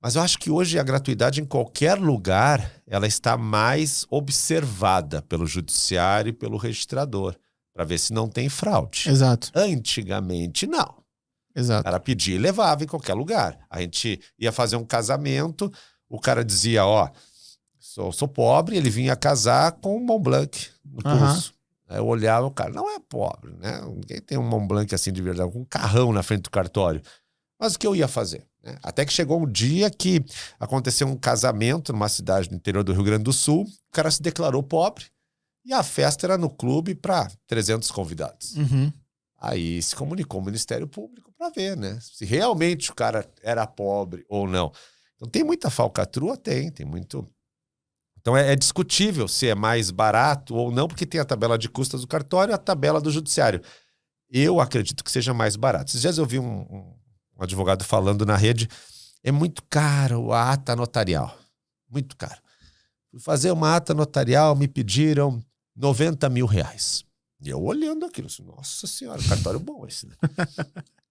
Mas eu acho que hoje a gratuidade em qualquer lugar, ela está mais observada pelo judiciário e pelo registrador, para ver se não tem fraude. Exato. Antigamente, não. Exato. Era pedir e levava em qualquer lugar. A gente ia fazer um casamento, o cara dizia, ó, sou pobre, ele vinha casar com um Mont Blanc no pulso. Aí eu olhava, o cara não é pobre, né? Ninguém tem um Mont Blanc assim de verdade, com um carrão na frente do cartório. Mas o que eu ia fazer? Né? Até que chegou um dia que aconteceu um casamento numa cidade do interior do Rio Grande do Sul, o cara se declarou pobre e a festa era no clube para 300 convidados. Uhum. Aí se comunicou o Ministério Público para ver, né? Se realmente o cara era pobre ou não. Então tem muita falcatrua? Tem muito. Então é discutível se é mais barato ou não, porque tem a tabela de custas do cartório e a tabela do judiciário. Eu acredito que seja mais barato. Esses dias eu vi um advogado falando na rede, é muito caro a ata notarial. Muito caro. Fui fazer uma ata notarial, me pediram R$90 mil. E eu olhando aquilo, assim, nossa senhora, cartório bom esse, né?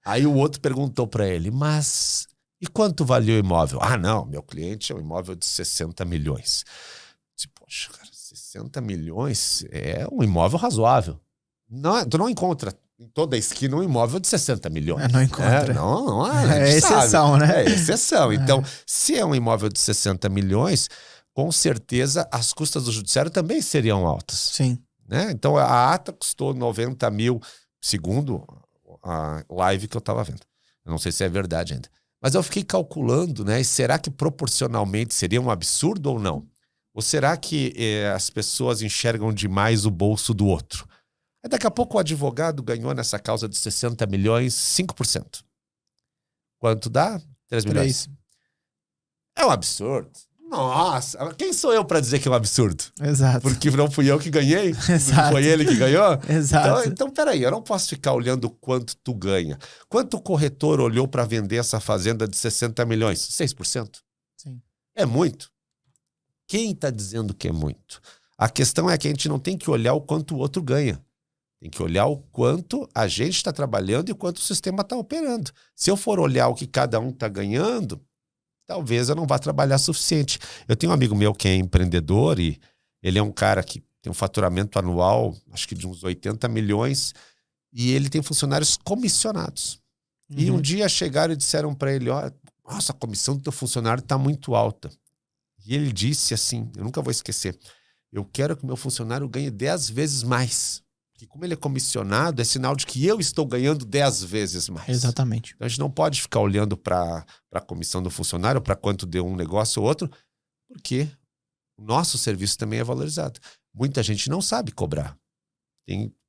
Aí o outro perguntou para ele, mas e quanto valia o imóvel? Ah, não, meu cliente é um imóvel de 60 milhões. Poxa, cara, 60 milhões é um imóvel razoável. Não, tu não encontra em toda a esquina um imóvel de 60 milhões. Não encontra. Não é exceção, sabe, né? É exceção. Então, se é um imóvel de 60 milhões, com certeza as custas do judiciário também seriam altas. Sim. Né? Então, a ata custou 90 mil, segundo a live que eu estava vendo. Eu não sei se é verdade ainda. Mas eu fiquei calculando, né? E será que proporcionalmente seria um absurdo ou não? Ou será que as pessoas enxergam demais o bolso do outro? Aí daqui a pouco o advogado ganhou nessa causa de 60 milhões, 5%. Quanto dá? 3 milhões. É um absurdo. Nossa, quem sou eu para dizer que é um absurdo? Exato. Porque não fui eu que ganhei? Exato. Foi ele que ganhou? Exato. Então, peraí, eu não posso ficar olhando quanto tu ganha. Quanto o corretor olhou para vender essa fazenda de 60 milhões? 6%. Sim. É muito. Quem está dizendo que é muito? A questão é que a gente não tem que olhar o quanto o outro ganha. Tem que olhar o quanto a gente está trabalhando e o quanto o sistema está operando. Se eu for olhar o que cada um está ganhando, talvez eu não vá trabalhar suficiente. Eu tenho um amigo meu que é empreendedor e ele é um cara que tem um faturamento anual, acho que de uns 80 milhões, e ele tem funcionários comissionados. Uhum. E um dia chegaram e disseram para ele, ó, nossa, a comissão do teu funcionário está muito alta. E ele disse assim, eu nunca vou esquecer, eu quero que o meu funcionário ganhe 10 vezes mais. Porque como ele é comissionado, é sinal de que eu estou ganhando 10 vezes mais. Exatamente. Então a gente não pode ficar olhando para a comissão do funcionário, para quanto deu um negócio ou outro, porque o nosso serviço também é valorizado. Muita gente não sabe cobrar.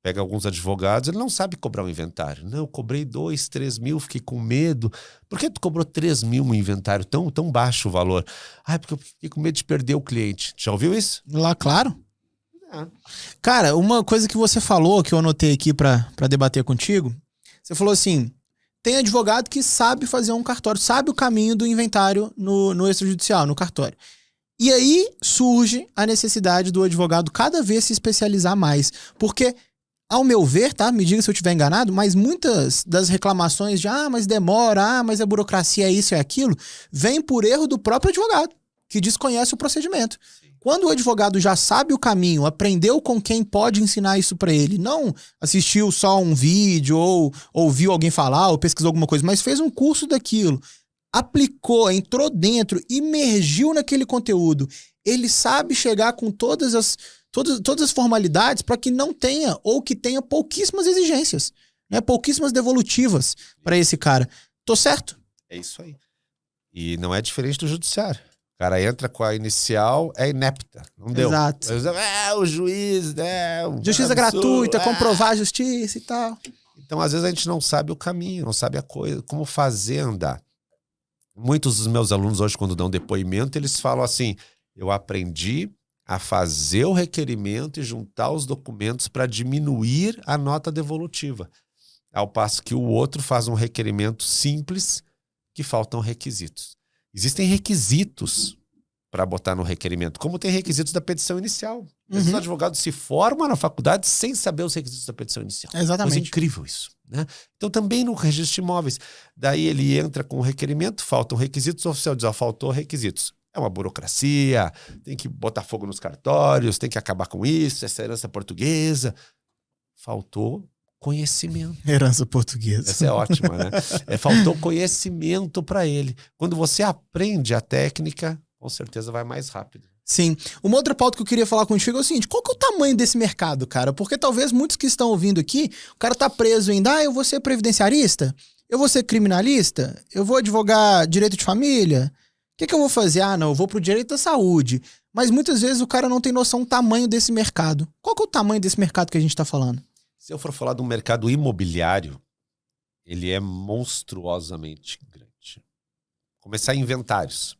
Pega alguns advogados, ele não sabe cobrar um inventário. Não, eu cobrei 2, 3 mil, fiquei com medo. Por que tu cobrou 3 mil um inventário tão baixo o valor? Ah, porque eu fiquei com medo de perder o cliente. Já ouviu isso? Lá, claro. Cara, uma coisa que você falou, que eu anotei aqui pra debater contigo, você falou assim, tem advogado que sabe fazer um cartório, sabe o caminho do inventário no extrajudicial, no cartório. E aí surge a necessidade do advogado cada vez se especializar mais, porque, ao meu ver, tá? Me diga se eu estiver enganado, mas muitas das reclamações de mas demora, mas a burocracia é isso e aquilo, vem por erro do próprio advogado, que desconhece o procedimento. Quando o advogado já sabe o caminho, aprendeu com quem pode ensinar isso para ele, não assistiu só um vídeo ou ouviu alguém falar ou pesquisou alguma coisa, mas fez um curso daquilo, aplicou, entrou dentro, imergiu naquele conteúdo, ele sabe chegar com todas as formalidades para que não tenha ou que tenha pouquíssimas exigências, né? Pouquíssimas devolutivas para esse cara. Tô certo? É isso aí. E não é diferente do judiciário. O cara entra com a inicial, é inepta. Não deu. Exato. O juiz, né? Justiça gratuita, comprovar a justiça e tal. Então, às vezes, a gente não sabe o caminho, não sabe a coisa, como fazer andar. Muitos dos meus alunos hoje, quando dão depoimento, eles falam assim, eu aprendi a fazer o requerimento e juntar os documentos para diminuir a nota devolutiva. Ao passo que o outro faz um requerimento simples que faltam requisitos. Existem requisitos para botar no requerimento, como tem requisitos da petição inicial. Os advogados se formam na faculdade sem saber os requisitos da petição inicial. Exatamente. Mas é incrível isso, né? Então também no registro de imóveis, daí ele entra com o requerimento, faltam requisitos, o oficial diz, faltou requisitos. É uma burocracia, tem que botar fogo nos cartórios, tem que acabar com isso, essa herança portuguesa. Faltou conhecimento. Herança portuguesa. Essa é ótima, né? Faltou conhecimento para ele. Quando você aprende a técnica, com certeza vai mais rápido. Sim. Uma outra pauta que eu queria falar contigo é o seguinte, qual que é o tamanho desse mercado, cara? Porque talvez muitos que estão ouvindo aqui, o cara tá preso em, eu vou ser previdenciarista? Eu vou ser criminalista? Eu vou advogar direito de família? O que eu vou fazer? Não, eu vou pro direito da saúde. Mas muitas vezes o cara não tem noção do tamanho desse mercado. Qual que é o tamanho desse mercado que a gente tá falando? Se eu for falar do mercado imobiliário, ele é monstruosamente grande. Começar inventários.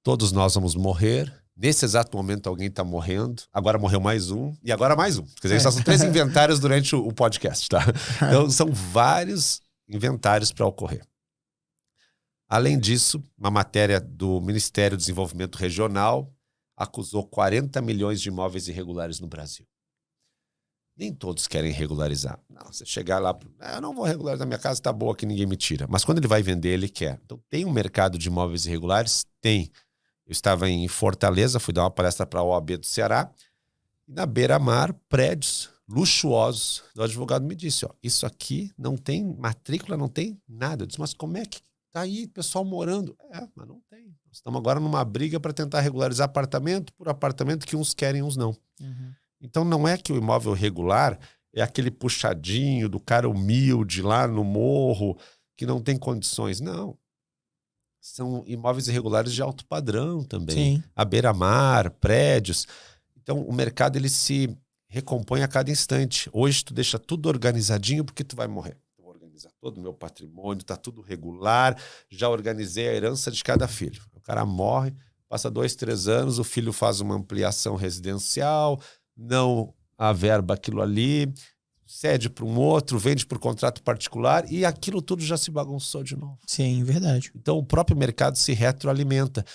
Todos nós vamos morrer. Nesse exato momento alguém está morrendo. Agora morreu mais um. E agora mais um. Quer dizer, só são 3 inventários durante o podcast, tá? Então, são vários inventários para ocorrer. Além disso, uma matéria do Ministério do Desenvolvimento Regional acusou 40 milhões de imóveis irregulares no Brasil. Nem todos querem regularizar. Não, você chegar lá, eu não vou regularizar, minha casa está boa, que ninguém me tira. Mas quando ele vai vender, ele quer. Então, tem um mercado de imóveis irregulares? Tem. Eu estava em Fortaleza, fui dar uma palestra para a OAB do Ceará, e na beira-mar, prédios luxuosos. O advogado me disse, ó, isso aqui não tem matrícula, não tem nada. Eu disse, mas como é que tá aí pessoal morando? Mas não tem. Nós estamos agora numa briga para tentar regularizar apartamento por apartamento que uns querem, uns não. Uhum. Então não é que o imóvel regular é aquele puxadinho do cara humilde lá no morro que não tem condições. Não. São imóveis irregulares de alto padrão também. Sim. À beira-mar, prédios. Então o mercado ele se recompõe a cada instante. Hoje tu deixa tudo organizadinho porque tu vai morrer. Eu vou organizar todo o meu patrimônio, tá tudo regular, já organizei a herança de cada filho. O cara morre, passa 2, 3 anos, o filho faz uma ampliação residencial, não averba aquilo ali, cede para um outro, vende por contrato particular e aquilo tudo já se bagunçou de novo. Sim, verdade. Então o próprio mercado se retroalimenta.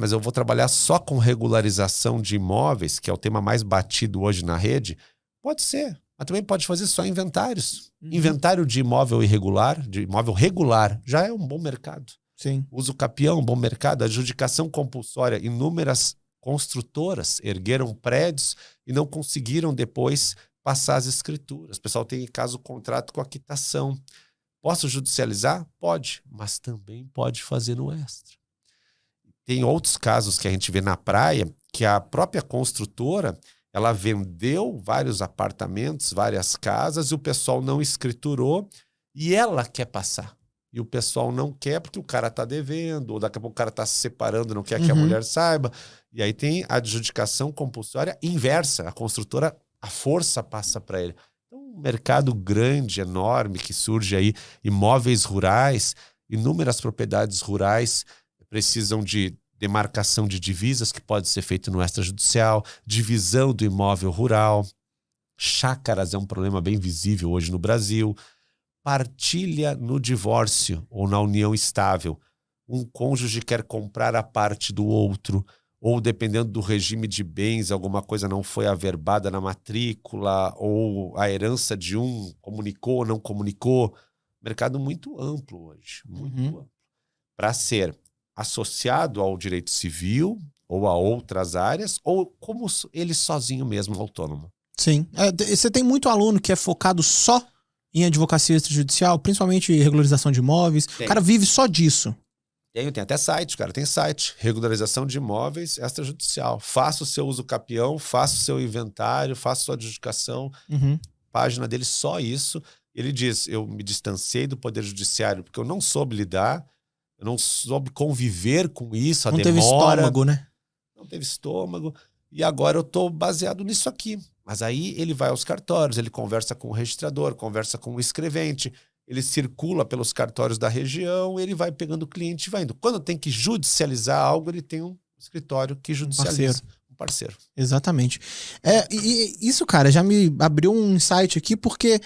Mas eu vou trabalhar só com regularização de imóveis, que é o tema mais batido hoje na rede? Pode ser, mas também pode fazer só inventários. Uhum. Inventário de imóvel irregular, de imóvel regular, já é um bom mercado. Sim. Uso capião, um bom mercado. Adjudicação compulsória, inúmeras construtoras ergueram prédios e não conseguiram depois passar as escrituras. O pessoal tem, em caso, contrato com a quitação. Posso judicializar? Pode, mas também pode fazer no extra. Tem outros casos que a gente vê na praia que a própria construtora ela vendeu vários apartamentos, várias casas e o pessoal não escriturou e ela quer passar. E o pessoal não quer porque o cara está devendo, ou daqui a pouco o cara está se separando, não quer que a mulher saiba. E aí tem a adjudicação compulsória inversa. A construtora, a força passa para ele. Então, um mercado grande, enorme, que surge aí, imóveis rurais, inúmeras propriedades rurais precisam de demarcação de divisas, que pode ser feito no extrajudicial, divisão do imóvel rural. Chácaras é um problema bem visível hoje no Brasil. Partilha no divórcio ou na união estável. Um cônjuge quer comprar a parte do outro, ou dependendo do regime de bens, alguma coisa não foi averbada na matrícula, ou a herança de um comunicou ou não comunicou. Mercado muito amplo hoje, muito amplo. Para ser associado ao direito civil ou a outras áreas, ou como ele sozinho mesmo, autônomo. Sim. Você tem muito aluno que é focado só em advocacia extrajudicial, principalmente regularização de imóveis. Tem. O cara vive só disso. Tem até site, cara. Tem site. Regularização de imóveis extrajudicial. Faça o seu uso capião, faça o seu inventário, faça a sua adjudicação. Página dele, só isso. Ele diz, eu me distanciei do Poder Judiciário porque eu não soube lidar, eu não soube conviver com isso, a demora. Não teve estômago, né? Não teve estômago. E agora eu estou baseado nisso aqui. Mas aí ele vai aos cartórios, ele conversa com o registrador, conversa com o escrevente, ele circula pelos cartórios da região, ele vai pegando o cliente e vai indo. Quando tem que judicializar algo, ele tem um escritório que judicializa. Um parceiro. Exatamente. E isso, cara, já me abriu um insight aqui, porque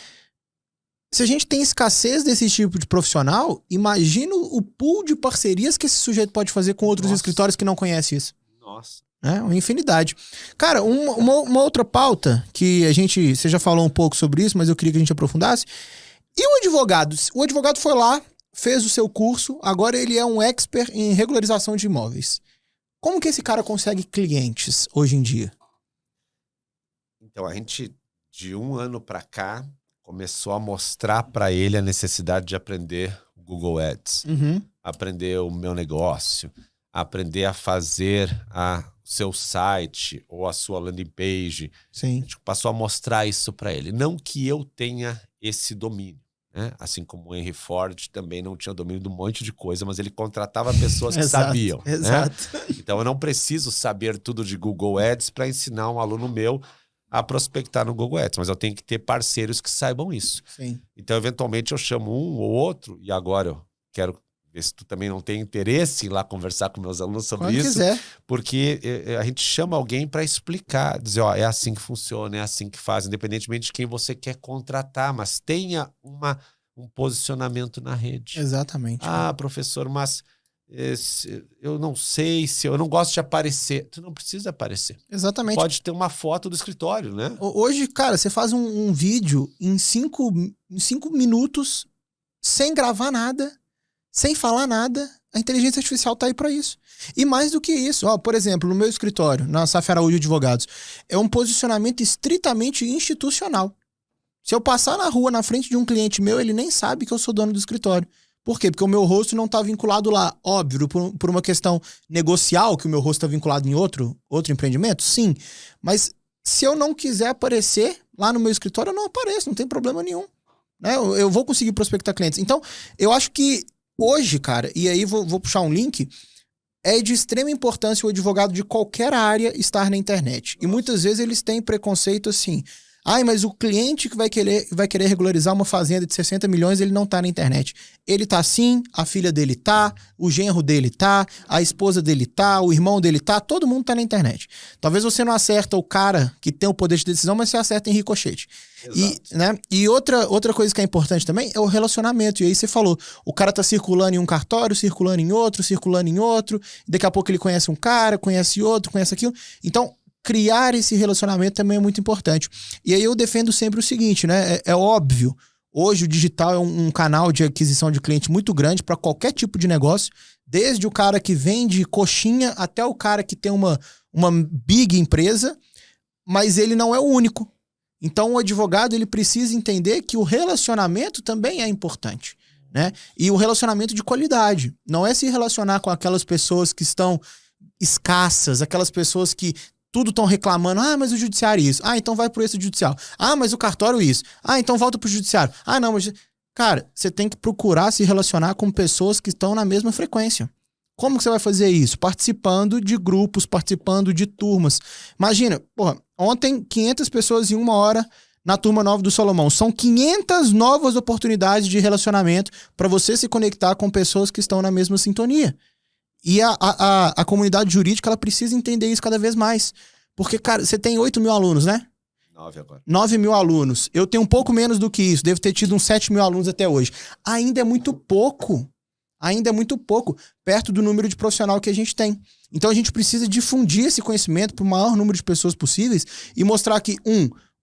se a gente tem escassez desse tipo de profissional, imagina o pool de parcerias que esse sujeito pode fazer com outros escritórios que não conhecem isso. Nossa. Uma infinidade. Cara, uma outra pauta que você já falou um pouco sobre isso, mas eu queria que a gente aprofundasse. E o advogado? O advogado foi lá, fez o seu curso, agora ele é um expert em regularização de imóveis. Como que esse cara consegue clientes hoje em dia? Então, a gente, de 1 ano para cá, começou a mostrar para ele a necessidade de aprender o Google Ads, aprender o meu negócio, aprender a fazer o seu site ou a sua landing page. Sim. A gente passou a mostrar isso para ele. Não que eu tenha esse domínio, né? Assim como o Henry Ford também não tinha domínio de um monte de coisa, mas ele contratava pessoas que sabiam. Exato. Né? Então eu não preciso saber tudo de Google Ads para ensinar um aluno meu a prospectar no Google Ads, mas eu tenho que ter parceiros que saibam isso. Sim. Então, eventualmente, eu chamo um ou outro, e agora eu quero ver se tu também não tem interesse em ir lá conversar com meus alunos sobre Quando isso. quiser. Porque a gente chama alguém para explicar, dizer, ó, é assim que funciona, é assim que faz, independentemente de quem você quer contratar, mas tenha um posicionamento na rede. Exatamente. Ah, professor, mas eu não sei se eu não gosto de aparecer. Tu não precisa aparecer. Exatamente. Pode ter uma foto do escritório, né? Hoje, cara, você faz um vídeo em 5 minutos, sem gravar nada, sem falar nada. A inteligência artificial tá aí para isso. E mais do que isso, ó, por exemplo, no meu escritório, na Saf Araújo Advogados, é um posicionamento estritamente institucional. Se eu passar na rua, na frente de um cliente meu, ele nem sabe que eu sou dono do escritório. Por quê? Porque o meu rosto não está vinculado lá. Óbvio, por uma questão negocial, que o meu rosto está vinculado em outro empreendimento, sim. Mas se eu não quiser aparecer lá no meu escritório, eu não apareço, não tem problema nenhum. Né? Eu vou conseguir prospectar clientes. Então, eu acho que hoje, cara, e aí vou puxar um link, é de extrema importância o advogado de qualquer área estar na internet. E muitas vezes eles têm preconceito assim... Ai, mas o cliente que vai querer regularizar uma fazenda de 60 milhões, ele não tá na internet. Ele tá sim, a filha dele tá, o genro dele tá, a esposa dele tá, o irmão dele tá, todo mundo tá na internet. Talvez você não acerta o cara que tem o poder de decisão, mas você acerta em ricochete. E outra coisa que é importante também é o relacionamento. E aí você falou, o cara tá circulando em um cartório, circulando em outro, daqui a pouco ele conhece um cara, conhece outro, conhece aquilo. Então, criar esse relacionamento também é muito importante. E aí eu defendo sempre o seguinte, né? É óbvio, hoje o digital é um canal de aquisição de cliente muito grande para qualquer tipo de negócio, desde o cara que vende coxinha até o cara que tem uma big empresa, mas ele não é o único. Então o advogado ele precisa entender que o relacionamento também é importante, né? E o relacionamento de qualidade. Não é se relacionar com aquelas pessoas que estão escassas, aquelas pessoas que tudo estão reclamando. Ah, mas o judiciário isso. Ah, então vai pro esse judicial. Ah, mas o cartório isso. Ah, então volta pro judiciário. Ah, não, mas... Cara, você tem que procurar se relacionar com pessoas que estão na mesma frequência. Como que você vai fazer isso? Participando de grupos, participando de turmas. Imagina, porra, ontem 500 pessoas em 1 hora na turma nova do Solomão. São 500 novas oportunidades de relacionamento para você se conectar com pessoas que estão na mesma sintonia. E a comunidade jurídica, ela precisa entender isso cada vez mais. Porque, cara, você tem 8 mil alunos, né? 9 agora. 9 mil alunos. Eu tenho um pouco menos do que isso. Devo ter tido uns 7 mil alunos até hoje. Ainda é muito pouco. Perto do número de profissional que a gente tem. Então, a gente precisa difundir esse conhecimento para o maior número de pessoas possíveis e mostrar que,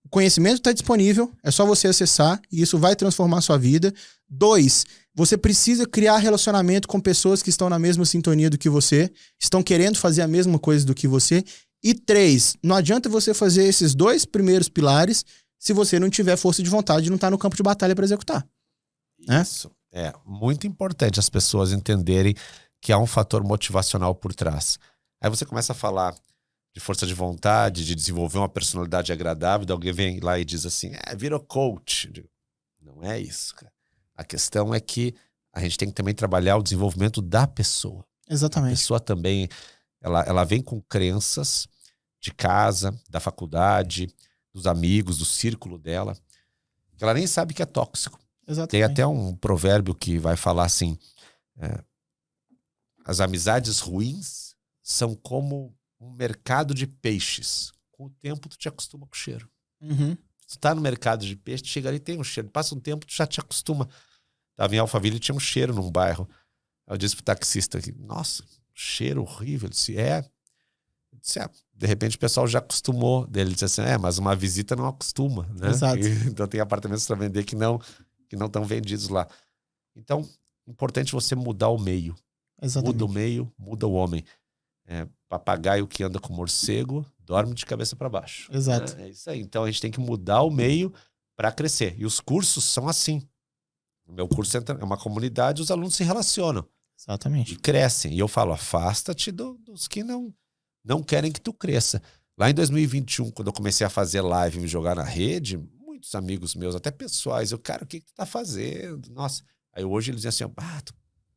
o conhecimento está disponível, é só você acessar e isso vai transformar a sua vida. 2, você precisa criar relacionamento com pessoas que estão na mesma sintonia do que você, estão querendo fazer a mesma coisa do que você. E 3, não adianta você fazer esses 2 primeiros pilares se você não tiver força de vontade e não estar no campo de batalha para executar. Isso. É muito importante as pessoas entenderem que há um fator motivacional por trás. Aí você começa a falar de força de vontade, de desenvolver uma personalidade agradável, daí alguém vem lá e diz assim, virou coach. Não é isso, cara. A questão é que a gente tem que também trabalhar o desenvolvimento da pessoa. Exatamente. A pessoa também, ela vem com crenças de casa, da faculdade, dos amigos, do círculo dela, que ela nem sabe que é tóxico. Exatamente. Tem até um provérbio que vai falar assim, as amizades ruins são como um mercado de peixes. Com o tempo, tu te acostuma com o cheiro. Uhum. Tu tá no mercado de peixe, tu chega ali e tem um cheiro. Passa um tempo, tu já te acostuma. Tava em Alphaville e tinha um cheiro num bairro. Eu disse pro taxista aqui, nossa, cheiro horrível. Ele disse, Eu disse, de repente o pessoal já acostumou. Ele disse assim, mas uma visita não acostuma, né? Exato. Então tem apartamentos para vender que não estão vendidos lá. Então, importante você mudar o meio. Exatamente. Muda o meio, muda o homem. Papagaio que anda com morcego dorme de cabeça para baixo. Exato. É isso aí. Então a gente tem que mudar o meio para crescer. E os cursos são assim. O meu curso é uma comunidade, os alunos se relacionam. Exatamente. E crescem. E eu falo, afasta-te dos que não querem que tu cresça. Lá em 2021, quando eu comecei a fazer live e me jogar na rede, muitos amigos meus, até pessoais, cara, o que tu tá fazendo? Nossa. Aí hoje eles dizem assim, tu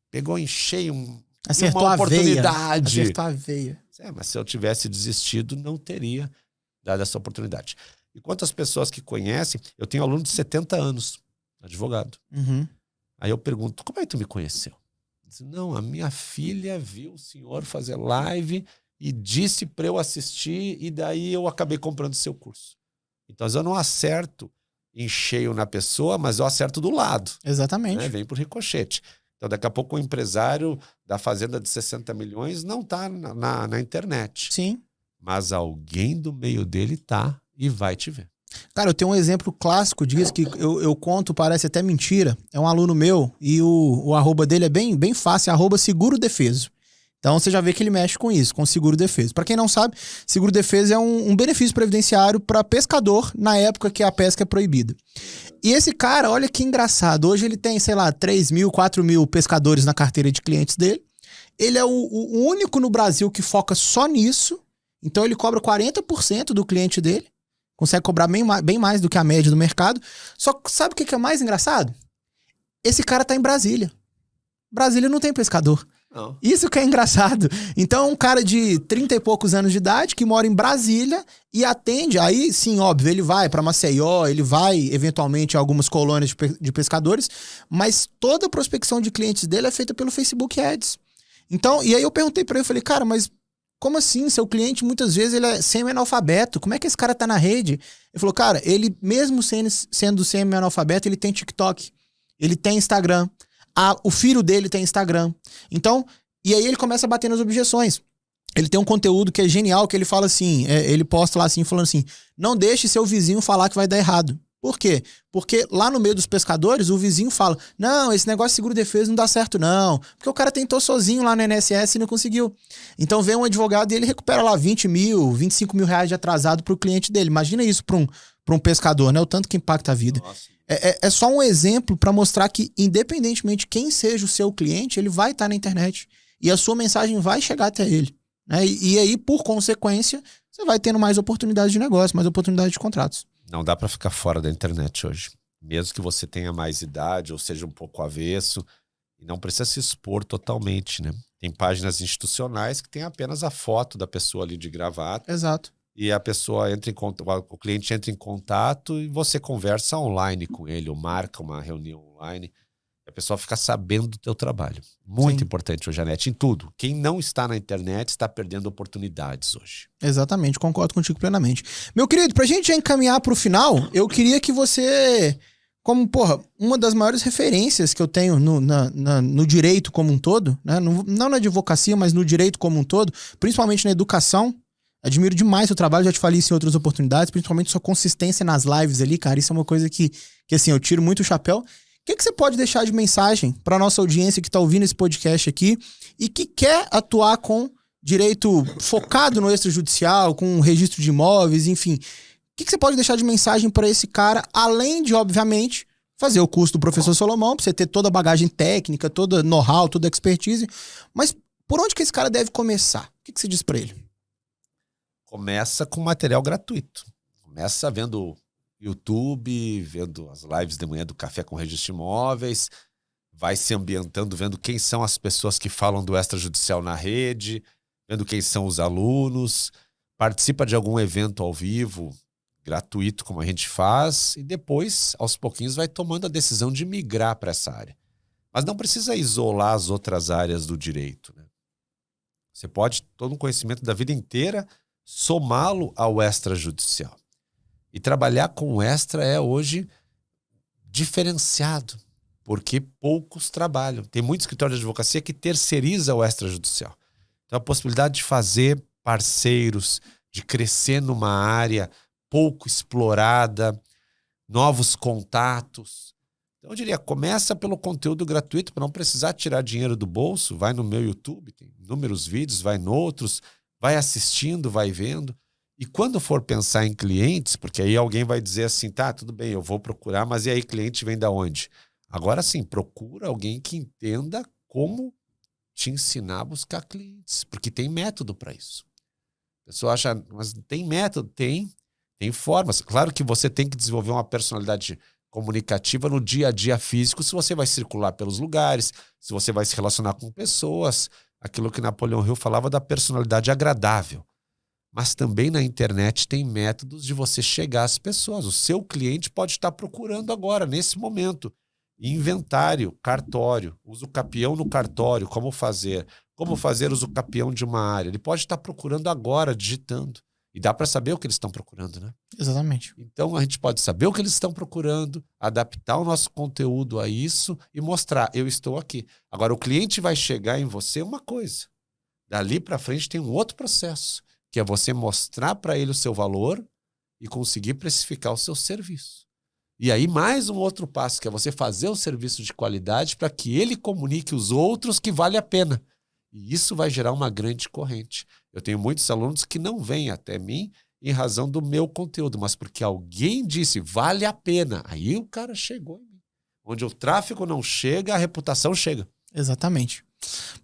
pegou em cheio uma oportunidade. Acertou a veia. Mas se eu tivesse desistido, não teria dado essa oportunidade. E quantas pessoas que conhecem, eu tenho aluno de 70 anos, advogado. Aí eu pergunto, como é que tu me conheceu? Diz, não, a minha filha viu o senhor fazer live e disse para eu assistir e daí eu acabei comprando seu curso. Então eu não acerto em cheio na pessoa, mas eu acerto do lado. Exatamente. Né? Vem por ricochete. Então daqui a pouco o empresário da fazenda de 60 milhões não está na internet. Sim. Mas alguém do meio dele tá e vai te ver. Cara, eu tenho um exemplo clássico disso que eu conto, parece até mentira. É um aluno meu e o arroba dele é bem fácil, é @segurodefeso. Então você já vê que ele mexe com isso, com seguro-defeso. Para quem não sabe, seguro-defeso é um benefício previdenciário para pescador na época que a pesca é proibida. E esse cara, olha que engraçado, hoje ele tem, sei lá, 3.000, 4.000 pescadores na carteira de clientes dele. Ele é o único no Brasil que foca só nisso. Então ele cobra 40% do cliente dele. Consegue cobrar bem mais do que a média do mercado. Só que sabe o que é mais engraçado? Esse cara tá em Brasília. Brasília não tem pescador. Não. Isso que é engraçado. Então, um cara de 30 e poucos anos de idade que mora em Brasília e atende, aí sim, óbvio, ele vai para Maceió, ele vai eventualmente a algumas colônias de pescadores, mas toda a prospecção de clientes dele é feita pelo Facebook Ads. Então, e aí eu perguntei para ele, eu falei, cara, mas como assim? Seu cliente muitas vezes ele é semi-analfabeto, como é que esse cara tá na rede? Ele falou, cara, ele mesmo sendo semi-analfabeto, ele tem TikTok, ele tem Instagram. O filho dele tem Instagram. Então, e aí ele começa a bater nas objeções. Ele tem um conteúdo que é genial, que ele fala assim, ele posta lá assim, falando assim, não deixe seu vizinho falar que vai dar errado. Por quê? Porque lá no meio dos pescadores, o vizinho fala, não, esse negócio de seguro-defesa não dá certo não, porque o cara tentou sozinho lá no INSS e não conseguiu. Então vem um advogado e ele recupera lá 20 mil, 25 mil reais de atrasado pro cliente dele. Imagina isso para um pescador, né? O tanto que impacta a vida. Nossa. É só um exemplo para mostrar que, independentemente de quem seja o seu cliente, ele vai estar na internet. E a sua mensagem vai chegar até ele. Né? E aí, por consequência, você vai tendo mais oportunidades de negócio, mais oportunidades de contratos. Não dá para ficar fora da internet hoje. Mesmo que você tenha mais idade ou seja um pouco avesso, e não precisa se expor totalmente, né? Tem páginas institucionais que tem apenas a foto da pessoa ali de gravata. Exato. E a pessoa entra em contato, o cliente entra em contato e você conversa online com ele, ou marca uma reunião online. A pessoa fica sabendo do teu trabalho. Muito Sim. importante hoje, Janete, em tudo. Quem não está na internet está perdendo oportunidades hoje. Exatamente, concordo contigo plenamente. Meu querido, pra gente já encaminhar pro final, eu queria que você, como, uma das maiores referências que eu tenho no direito como um todo, né? Não na advocacia, mas no direito como um todo, principalmente na educação. Admiro demais seu trabalho, já te falei isso em outras oportunidades, principalmente sua consistência nas lives ali, cara. Isso é uma coisa que assim, eu tiro muito o chapéu. O que você pode deixar de mensagem para nossa audiência que está ouvindo esse podcast aqui e que quer atuar com direito focado no extrajudicial, com registro de imóveis, enfim. O que você pode deixar de mensagem para esse cara, além de, obviamente, fazer o curso do professor Solomão, para você ter toda a bagagem técnica, toda know-how, toda a expertise. Mas por onde que esse cara deve começar? O que você diz para ele? Começa com material gratuito. Começa vendo YouTube, vendo as lives de manhã do Café com Registro de Imóveis, vai se ambientando, vendo quem são as pessoas que falam do extrajudicial na rede, vendo quem são os alunos, participa de algum evento ao vivo, gratuito, como a gente faz, e depois, aos pouquinhos, vai tomando a decisão de migrar para essa área. Mas não precisa isolar as outras áreas do direito, né? Você pode, todo um conhecimento da vida inteira, somá-lo ao extrajudicial. E trabalhar com o extra é hoje diferenciado, porque poucos trabalham. Tem muito escritório de advocacia que terceiriza o extrajudicial. Então a possibilidade de fazer parceiros, de crescer numa área pouco explorada, novos contatos. Então eu diria, começa pelo conteúdo gratuito para não precisar tirar dinheiro do bolso. Vai no meu YouTube, tem inúmeros vídeos, vai em outros, vai assistindo, vai vendo. E quando for pensar em clientes, porque aí alguém vai dizer assim, tá, tudo bem, eu vou procurar, mas e aí cliente vem da onde? Agora sim, procura alguém que entenda como te ensinar a buscar clientes, porque tem método para isso. A pessoa acha, mas tem método? Tem formas. Claro que você tem que desenvolver uma personalidade comunicativa no dia a dia físico, se você vai circular pelos lugares, se você vai se relacionar com pessoas, aquilo que Napoleão Hill falava da personalidade agradável. Mas também na internet tem métodos de você chegar às pessoas. O seu cliente pode estar procurando agora, nesse momento. Inventário, cartório, uso capião no cartório, como fazer uso capião de uma área. Ele pode estar procurando agora, digitando. E dá para saber o que eles estão procurando, né? Exatamente. Então a gente pode saber o que eles estão procurando, adaptar o nosso conteúdo a isso e mostrar, eu estou aqui. Agora o cliente vai chegar em você uma coisa. Dali para frente tem um outro processo, que é você mostrar para ele o seu valor e conseguir precificar o seu serviço. E aí mais um outro passo, que é você fazer o serviço de qualidade para que ele comunique os outros que vale a pena. E isso vai gerar uma grande corrente. Eu tenho muitos alunos que não vêm até mim em razão do meu conteúdo, mas porque alguém disse, vale a pena. Aí o cara chegou em mim. Onde o tráfego não chega, a reputação chega. Exatamente.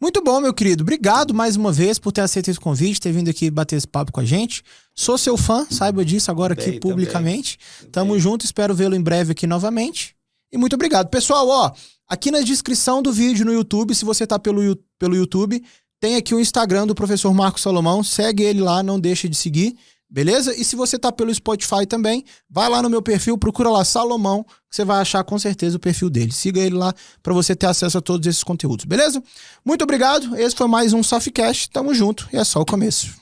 Muito bom, meu querido. Obrigado mais uma vez por ter aceito esse convite, ter vindo aqui bater esse papo com a gente. Sou seu fã, saiba disso agora aqui publicamente. Tamo junto, espero vê-lo em breve aqui novamente. E muito obrigado. Pessoal, ó, aqui na descrição do vídeo no YouTube, se você tá pelo YouTube, tem aqui o Instagram do professor Marcos Salomão. Segue ele lá, não deixe de seguir. Beleza? E se você tá pelo Spotify também, vai lá no meu perfil, procura lá Salomão, que você vai achar com certeza o perfil dele. Siga ele lá para você ter acesso a todos esses conteúdos, beleza? Muito obrigado, esse foi mais um SAFcast, tamo junto e é só o começo.